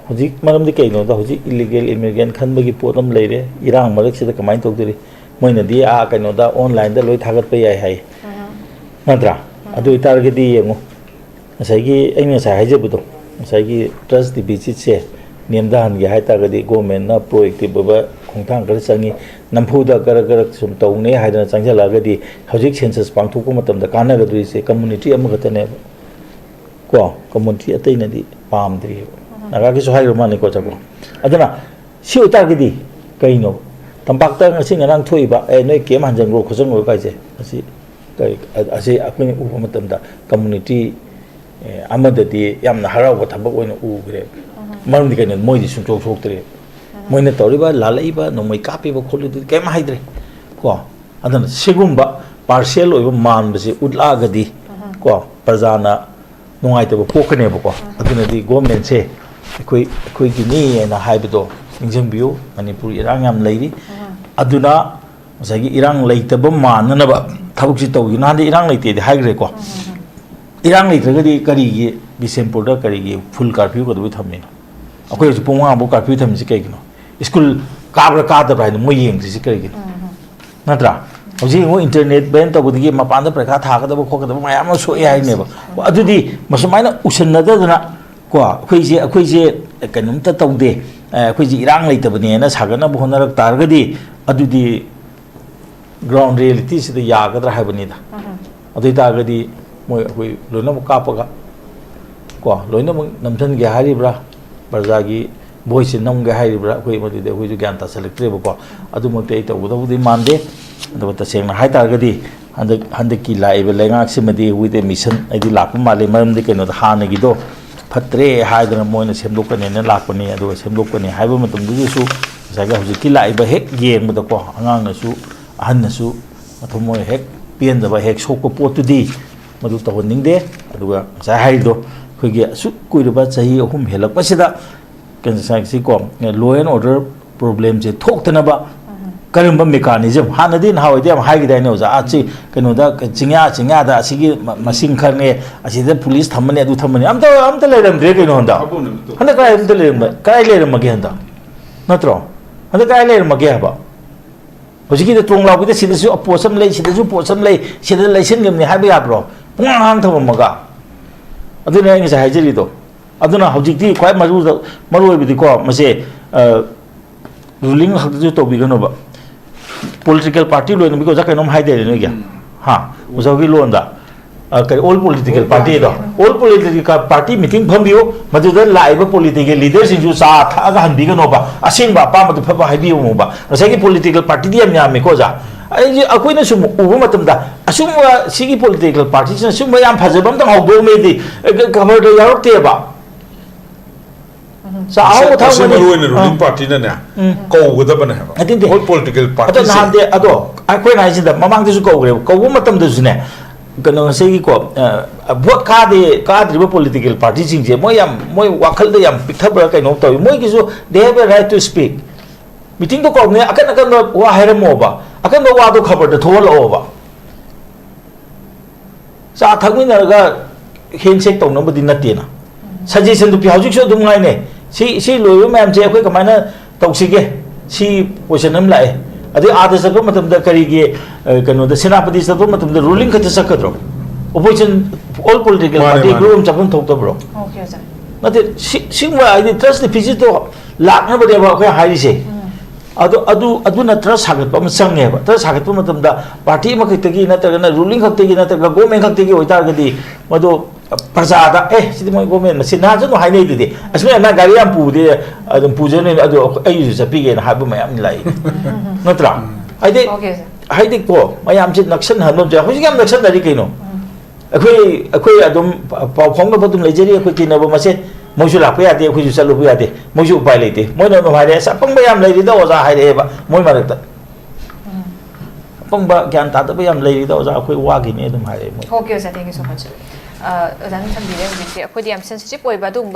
ꯍꯧꯖꯤꯛ ꯃꯔꯝꯗꯤ ꯀꯩꯅꯣꯗ ꯍꯧꯖꯤꯛ ꯏꯂꯤꯒꯦꯜ ꯏꯃꯤꯒ꯭ꯔꯦꯟ ꯈꯟꯕꯒꯤ ꯄꯣꯠ ꯑꯃ ꯂꯩꯔꯦ ꯏꯔꯥꯡ ꯃꯔꯛꯁꯤꯗ ꯀꯃꯥꯏꯅ ꯇꯧꯗꯣꯔꯤ ꯃꯣꯏꯅꯗꯤ ꯀꯩꯅꯣꯗ ꯑꯣꯟꯂꯥꯏꯟꯗ ꯂꯣꯏ ꯊꯥꯒꯠꯄ ꯌꯥꯏ ꯍꯥꯏ ꯅꯠꯇ꯭ꯔꯥ ꯑꯗꯨ ꯑꯣꯏꯇꯥꯔꯒꯗꯤ ꯌꯦꯡꯉꯨ ꯉꯁꯥꯏꯒꯤ ꯑꯩꯅ ꯉꯁꯥꯏ ꯍꯥꯏꯖꯕꯗꯣ ꯉꯁꯥꯏꯒꯤ ꯇ꯭ꯔꯁ ꯗꯤꯐꯤꯁꯤꯠꯁꯦ ꯅꯦꯝꯊꯍꯟꯒꯦ ꯍꯥꯏꯇꯥꯔꯒꯗꯤ ꯒꯣꯔꯃꯦꯟꯅ ꯄ꯭ꯔꯣꯑꯦꯛꯇꯤꯚ ꯑꯣꯏꯕ ꯈꯣꯡꯊꯥꯡ ꯈꯔ ꯆꯪꯉꯤ ꯅꯝꯐꯨꯗ ꯈꯔ ꯁꯨꯝ ꯇꯧꯅꯦ ꯍꯥꯏꯗꯅ ꯆꯪꯁꯤꯜꯂꯛꯑꯒꯗꯤ ꯍꯧꯖꯤꯛ ꯁꯦꯟꯁꯁ ꯄꯥꯡꯊꯣꯛꯄ ꯃꯇꯝꯗ ꯀꯥꯟꯅꯒꯗꯣꯔꯤꯁꯦ ꯀꯝꯃꯨꯅꯤꯇꯤ ꯑꯃꯈꯛꯇꯅꯦꯕ ꯀꯣ ꯀꯝꯃꯨꯅꯤꯇꯤ ꯑꯇꯩꯅꯗꯤ ꯄꯥꯝꯗ꯭ꯔꯤꯕ ꯅꯥꯒꯥꯒꯤꯁꯨ ꯍꯥꯏꯔꯨ ꯃꯥꯜꯂꯦꯀꯣ ꯆꯀꯣ ꯑꯗꯨꯅ ꯁꯤ ꯑꯣꯏꯇꯥꯔꯒꯗꯤ ꯀꯩꯅꯣ ꯇꯝꯄꯥꯛꯇ ꯉꯁꯤ ꯉꯔꯥꯡ ꯊꯣꯛꯏꯕ ꯅꯣꯏ ꯀꯦꯝ ꯍꯟꯖꯟꯈ꯭ꯔꯣ ꯈꯣꯠꯆꯟꯈ꯭ꯔꯣ ꯀꯥꯏꯁꯦ ꯑꯁꯤ ꯑꯁꯤ ꯑꯩꯈꯣꯏꯅ ꯎꯕ ꯃꯇꯝꯗ ꯀꯝꯃꯨꯅꯤꯇꯤ ꯑꯃꯗꯗꯤ ꯌꯥꯝꯅ ꯍꯔꯥꯎꯕ ꯊꯕꯛ ꯑꯣꯏꯅ ꯎꯈ꯭ꯔꯦꯕ ꯃꯔꯝꯗꯤ ꯀꯩꯅꯣ ꯃꯣꯏꯗꯤ ꯁꯨꯡꯆꯣꯛ ꯊꯣꯛꯇ꯭ꯔꯦ ꯃꯣꯏꯅ ꯇꯧꯔꯤꯕ ꯂꯥꯜꯂꯛꯏꯕ ꯅꯣꯡꯃꯩ ꯀꯥꯞꯄꯤꯕ ꯈꯣꯠꯂꯤꯗꯨꯗꯤ ꯀꯩꯝ ꯍꯥꯏꯗ꯭ꯔꯦ ꯀꯣ ꯑꯗꯨꯅ ꯁꯤꯒꯨꯝꯕ ꯄꯥꯔꯁꯤꯌꯦꯜ ꯑꯣꯏꯕ ꯃꯥꯟꯕꯁꯤ ꯎꯠꯂꯛꯑꯒꯗꯤ ꯀꯣ ꯄ꯭ꯔꯖꯥꯅ ꯅꯨꯡꯉꯥꯏꯇꯕ ꯄꯣꯛꯀꯅꯦꯕꯀꯣ ꯑꯗꯨꯅꯗꯤ ꯒꯣꯔꯃꯦꯟꯁꯦ ꯑꯩꯈꯣꯏꯒꯤꯅꯤ ꯍꯥꯏꯅ ꯍꯥꯏꯕꯗꯣ ꯅꯤꯡꯁꯤꯡꯕꯤꯌꯨ ꯃꯅꯤꯄꯨꯔ ꯏꯔꯥꯡ ꯌꯥꯝ ꯂꯩꯔꯤ ꯑꯗꯨꯅ ꯉꯁꯥꯏꯒꯤ ꯏꯔꯥꯡ ꯂꯩꯇꯕ ꯃꯥꯟꯅꯅꯕ ꯊꯕꯛꯁꯤ ꯇꯧꯈꯤ ꯅꯍꯥꯟꯗꯤ ꯏꯔꯥꯡ ꯂꯩꯇꯦꯗꯤ ꯍꯥꯏꯈ꯭ꯔꯦꯀꯣ ꯏꯔꯥꯡ ꯂꯩꯇ꯭ꯔꯒꯗꯤ ꯀꯔꯤꯒꯤ ꯕꯤꯁꯦꯝꯄꯨꯔꯗ ꯀꯔꯤꯒꯤ ꯐꯨꯜ ꯀꯥꯔꯐ꯭ꯌꯨ ꯀꯩꯗꯧꯕꯩ ꯊꯝꯃꯤꯅꯣ ꯑꯩꯈꯣꯏ ꯍꯧꯖꯤꯛ ꯄꯨꯡ 5 ꯀꯥꯔꯐ꯭ꯌꯨ ꯊꯝꯃꯤꯁꯤ ꯀꯩꯒꯤꯅꯣ ꯁ꯭ꯀꯨꯜ ꯀꯥꯕ꯭ꯔꯥ ꯀꯥꯗꯕ꯭ꯔꯥ ꯍꯥꯏꯅ ꯃꯣꯏ ꯌꯦꯡꯗ꯭ꯔꯤꯁꯤ ꯀꯔꯤꯒꯤꯅꯣ ꯅꯠꯇ꯭ꯔꯥ ꯍꯧꯖꯤꯛ ꯌꯦꯡꯉꯣ ꯏꯟꯇꯔꯅꯦꯠ ꯕꯦꯟ ꯇꯧꯕꯗꯒꯤ ꯃꯄꯥꯟꯗ ꯄꯔꯤꯈꯥ ꯊꯥꯒꯗꯕ ꯈꯣꯠꯀꯗꯕ ꯃꯌꯥꯝ ꯑꯃ ꯁꯣꯛꯑꯦ ꯍꯥꯏꯅꯦꯕ ꯑꯗꯨꯗꯤ ꯃꯁꯨꯃꯥꯏꯅ ꯎꯁꯟꯅꯗꯗꯅ ꯀꯣ ꯑꯩꯈꯣꯏꯁꯦ ꯀꯩꯅꯣꯝꯇ ꯇꯧꯗꯦ ꯑꯩꯈꯣꯏꯁꯦ ꯏꯔꯥꯡ ꯂꯩꯇꯕꯅꯦꯅ ꯁꯥꯒꯠꯅꯕ ꯍꯣꯠꯅꯔꯛ ꯇꯥꯔꯒꯗꯤ ꯑꯗꯨꯗꯤ ꯒ꯭ꯔꯥꯎꯟ ꯔꯤꯌꯦꯂꯤꯇꯤꯁꯤꯗ ꯌꯥꯒꯗ꯭ꯔꯥ ꯍꯥꯏꯕꯅꯤꯗ ꯑꯗꯨ ꯑꯣꯏꯇꯥꯔꯒꯗꯤ ꯃꯣꯏ ꯑꯩꯈꯣꯏ ꯂꯣꯏꯅꯃꯛ ꯀꯥꯞꯄꯒ ꯀꯣ ꯂꯣꯏꯅꯃꯛ ꯅꯝꯊꯟꯒꯦ ꯍꯥꯏꯔꯤꯕ꯭ꯔꯥ ꯄ꯭ꯔꯖꯥꯒꯤ ꯚꯣꯏꯁꯁꯦ ꯅꯝꯒꯦ ꯍꯥꯏꯔꯤꯕ꯭ꯔꯥ ꯑꯩꯈꯣꯏ ꯃꯗꯨꯗꯤ ꯑꯩꯈꯣꯏꯁꯨ ꯒ꯭ꯌꯥꯟ ꯇꯥꯁꯜꯂꯛꯇ꯭ꯔꯦꯕꯀꯣ ꯑꯗꯨꯃꯛꯇꯤ ꯑꯩ ꯇꯧꯒꯗꯕꯨꯗꯤ ꯃꯥꯟꯗꯦ ꯑꯗꯨꯒ ꯇꯁꯦꯡꯅ ꯍꯥꯏꯇꯥꯔꯒꯗꯤ ꯍꯟꯗꯛꯀꯤ ꯂꯥꯛꯏꯕ ꯂꯩꯉꯥꯛꯁꯤꯃꯗꯤ ꯋꯤꯠ ꯑꯦ ꯃꯤꯁꯟ ꯑꯩꯗꯤ ꯂꯥꯛꯄ ꯃꯥꯜꯂꯤ ꯃꯔꯝꯗꯤ ꯀꯩꯅꯣꯗ ꯍꯥꯟꯅꯒꯤꯗꯣ ꯐꯠꯇ꯭ꯔꯦ ꯍꯥꯏꯗꯅ ꯃꯣꯏꯅ ꯁꯦꯝꯗꯣꯛꯀꯅꯦꯅ ꯂꯥꯛꯄꯅꯤ ꯑꯗꯨꯒ ꯁꯦꯝꯗꯣꯛꯀꯅꯤ ꯍꯥꯏꯕ ꯃꯇꯝꯗꯨꯗꯁꯨ ꯉꯁꯥꯏꯒꯤ ꯍꯧꯖꯤꯛꯀꯤ ꯂꯥꯛꯏꯕ ꯍꯦꯛ ꯌꯦꯡꯕꯗꯀꯣ ꯑꯉꯥꯡꯅꯁꯨ ꯑꯍꯟꯅꯁꯨ ꯃꯊꯃꯣꯏ ꯍꯦꯛ ꯄꯦꯟꯗꯕ ꯍꯦꯛ ꯁꯣꯛꯄ ꯄꯣꯠꯇꯨꯗꯤ ꯃꯗꯨ ꯇꯧꯍꯟꯅꯤꯡꯗꯦ ꯑꯗꯨꯒ ꯉꯁꯥꯏ ꯍꯥꯏꯔꯤꯗꯣ ꯑꯩꯈꯣꯏꯒꯤ ꯑꯁꯨꯛ ꯀꯨꯏꯔꯕ ꯆꯍꯤ 3 ꯍꯦꯜꯂꯛꯄꯁꯤꯗ ꯀꯩꯅꯣꯁꯤꯀꯣ ꯂꯣ ꯑꯦꯟ ꯑꯣꯔꯗꯔ ꯄ꯭ꯔꯣꯕ꯭ꯂꯦꯝꯁꯦ ꯊꯣꯛꯇꯅꯕ ꯀꯔꯝꯕ ꯃꯦꯀꯥꯅꯤꯖꯝ ꯍꯥꯟꯅꯗꯤ ꯅꯍꯥꯟꯋꯥꯏꯗꯤ ꯌꯥꯝ ꯍꯥꯏꯈꯤꯗꯥꯏꯅꯦ ꯑꯣꯖꯥ ꯀꯩꯅꯣꯗ ꯆꯤꯡꯌꯥꯗ ꯑꯁꯤꯒꯤ ꯃꯁꯤꯡ ꯈꯔꯅꯦ ꯑꯁꯤꯗ ꯄꯨꯂꯤꯁ ꯊꯝꯃꯅꯤ ꯑꯗꯨ ꯊꯝꯃꯅꯤ ꯑꯝꯇ ꯂꯩꯔꯝꯗ꯭ꯔꯦ ꯀꯩꯅꯣ ꯍꯟꯗꯛ ꯀꯗꯥꯏ ꯑꯝꯇ ꯂꯩꯔꯝꯕ ꯀꯗꯥꯏ ꯂꯩꯔꯝꯃꯒꯦ ꯍꯟꯗꯛ ꯅꯠꯇ꯭ꯔꯣ ꯍꯟꯗꯛ ꯀꯗꯥꯏ ꯂꯩꯔꯝꯃꯒꯦ ꯍꯥꯏꯕ ꯍꯧꯖꯤꯛꯀꯤꯗ ꯇꯣꯡꯂꯥꯎꯕꯤꯗ ꯁꯤꯗꯁꯨ ꯄꯣꯠ ꯑꯃ ꯂꯩ ꯁꯤꯗꯁꯨ ꯄꯣꯠ ꯑꯃ ꯂꯩ ꯁꯤꯗ ꯂꯩꯁꯤꯟꯒꯅꯤ ꯍꯥꯏꯕ ꯌꯥꯕ꯭ꯔꯣ ꯄꯨꯡꯍꯥꯡ ꯊꯝꯃꯝꯃꯒ ꯑꯗꯨꯅ ꯑꯩ ꯉꯁꯥꯏ ꯍꯥꯏꯖꯔꯤꯗꯣ ꯑꯗꯨꯅ ꯍꯧꯖꯤꯛꯇꯤ ꯈ꯭ꯋꯥꯏ ꯃꯔꯨ ꯑꯣꯏꯕꯗꯤꯀꯣ ꯃꯁꯦ ꯔꯨꯂꯤꯡ ꯈꯛꯇꯁꯨ ꯇꯧꯕꯤꯒꯅꯨꯕ ꯄꯣꯂꯤꯇꯤꯀꯦꯜ ꯄꯥꯔꯇꯤ ꯂꯣꯏꯅꯕꯤꯀꯣ ꯑꯣꯖꯥ ꯀꯩꯅꯣꯝ ꯍꯥꯏꯗꯦ ꯅꯣꯏꯒꯤ ꯑꯣꯖꯥꯒꯤ ꯂꯣꯟꯗ ꯀꯔꯤ ꯑꯣꯜ ꯄꯣꯂꯤꯇꯤꯀꯦꯜ ꯄꯥꯔꯇꯤꯗꯣ ꯑꯣꯜ ꯄꯣꯂꯤꯇꯤꯀꯦꯜ ꯄꯥꯔꯇꯤ ꯃꯤꯇꯤꯡ ꯐꯝꯕꯤꯌꯨ ꯃꯗꯨꯗ ꯂꯥꯛꯏꯕ ꯄꯣꯂꯤꯇꯤꯀꯦꯜ ꯂꯤꯗꯔꯁꯤꯡꯁꯨ ꯆꯥ ꯊꯛꯑꯒ ꯍꯟꯕꯤꯒꯅꯣꯕ ꯑꯁꯦꯡꯕ ꯑꯄꯥꯝꯕꯗꯨ ꯐꯕ ꯍꯥꯏꯕꯤꯌꯨꯕ ꯉꯁꯥꯏꯒꯤ ꯄꯣꯂꯤꯇꯤꯀꯦꯜ ꯄꯥꯔꯇꯤꯗꯤ ꯌꯥꯝ ꯌꯥꯝꯃꯦꯀꯣ ꯑꯣꯖꯥ ꯑꯩꯈꯣꯏꯅ ꯁꯨꯝ ꯎꯕ ꯃꯇꯝꯗ ꯑꯁꯨꯝꯕ ꯁꯤꯒꯤ ꯄꯣꯂꯤꯇꯤꯀꯦꯜ ꯄꯥꯔꯇꯤꯁꯤꯅ ꯁꯨꯝꯕ ꯌꯥꯝ ꯐꯖꯕ ꯑꯝꯇꯪ ꯍꯧꯗꯣꯛꯑꯝꯃꯦꯗꯤ ꯈꯕꯔꯗ ꯌꯥꯎꯔꯛꯇꯦꯕ ruling party na ꯀꯧꯒꯗꯕꯅꯦ ꯍꯥꯏꯕ ꯍꯣꯜ ꯄꯣꯂꯤꯇꯤꯀꯦꯜ ꯄꯥꯔꯇꯤ ꯅꯍꯥꯟꯗꯤ ꯑꯗꯣ ꯑꯩꯈꯣꯏꯅ ꯍꯥꯏꯁꯤꯗ ꯃꯃꯥꯡꯗꯁꯨ ꯀꯧꯈ꯭ꯔꯦꯕ ꯀꯧꯕ ꯃꯇꯝꯗꯁꯨꯅꯦ ꯀꯩꯅꯣ ꯉꯁꯥꯏꯒꯤꯀꯣ ꯚꯣꯠ ꯀꯥꯗ꯭ꯔꯤꯕ ꯄꯣꯂꯤꯇꯤꯀꯦꯜ ꯄꯥꯔꯇꯤꯁꯤꯡꯁꯦ ꯃꯣꯏ ꯋꯥꯈꯜꯗ ꯌꯥꯝ ꯄꯤꯛꯊꯕ꯭ꯔꯥ ꯀꯩꯅꯣ ꯇꯧꯋꯤ ꯃꯣꯏꯒꯤꯁꯨ ꯗꯦ ꯍꯦভ ꯑꯦ ꯔꯥꯏꯠ ꯇꯨ ꯁ꯭ꯄꯤꯛ ꯃꯤꯇꯤꯡꯗꯣ ꯀꯧꯕꯅꯦ ꯑꯀꯟꯕ ꯋꯥ ꯍꯥꯏꯔꯝꯃꯣꯕ ꯑꯀꯟꯕ ꯋꯥꯗꯣ ꯈꯕꯔꯗ ꯊꯣꯛꯍꯜꯂꯛꯑꯣꯕ ꯆꯥ ꯊꯛꯃꯤꯟꯅꯔꯒ ꯍꯦꯟꯁꯦꯛ ꯇꯧꯅꯕꯗꯤ ꯅꯠꯇꯦꯅ ꯁꯖꯦꯁꯟꯗꯨ ꯄꯤ ꯍꯧꯖꯤꯛꯁꯨ ꯑꯗꯨꯝ ꯉꯥꯏꯅꯦ ꯁꯤ ꯂꯣꯏꯕ ꯃꯌꯥꯝꯁꯦ ꯑꯩꯈꯣꯏ ꯀꯃꯥꯏꯅ ꯇꯧꯁꯤꯒꯦ ꯁꯤ ꯄꯣꯖꯤꯁꯟ ꯑꯃ ꯂꯥꯛꯑꯦ ꯑꯗꯩ ꯑꯥꯗ ꯆꯠꯄ ꯃꯇꯝꯗ ꯀꯔꯤꯒꯤ ꯀꯩꯅꯣꯗ ꯁꯦꯅꯥꯄꯇꯤ ꯆꯠꯄ ꯃꯇꯝꯗ ꯔꯨꯂꯤꯡ ꯈꯛꯇ ꯆꯠꯀꯗ꯭ꯔꯣ opposition all political party group ꯑꯃ ꯆꯠꯐꯝ ꯊꯣꯛꯇꯕ꯭ꯔꯣ ꯅꯠꯇꯦ ꯁꯤꯒꯨꯝꯕ ꯍꯥꯏꯗꯤ ꯇ꯭ꯔꯁ ꯗꯤꯐꯤꯁꯤꯠꯇꯣ ꯂꯥꯛꯅꯕꯅꯦꯕ ꯑꯩꯈꯣꯏ ꯍꯥꯏꯔꯤꯁꯦ adu na trust sagat pa masang ba trust sagat pa matam da party ma khitagi na taga na ruling khitagi na taga government khitagi oita gadi madu praja da sidi mo government sin na janu hai nei di asme na gari am pu de adum puja ne adu ai ju sapi ge na habu mayam lai natra ai de hai de ko mayam chin naksan hanum ja hoji gam naksan dari kaino akhoi adum pau phong na badum lejeri akhoi kinaba mase moju la pya de akhoi salu pya de moju upai leite moi no hai de sa pang bayam lai da oza hai de ba moi ma ta pang ba gyan ta da bayam lai da oza akhoi wa gi ne dum hai de moi okay sir thank you so much ozan thambire hojik se akhoi di am sensitive oi ba dung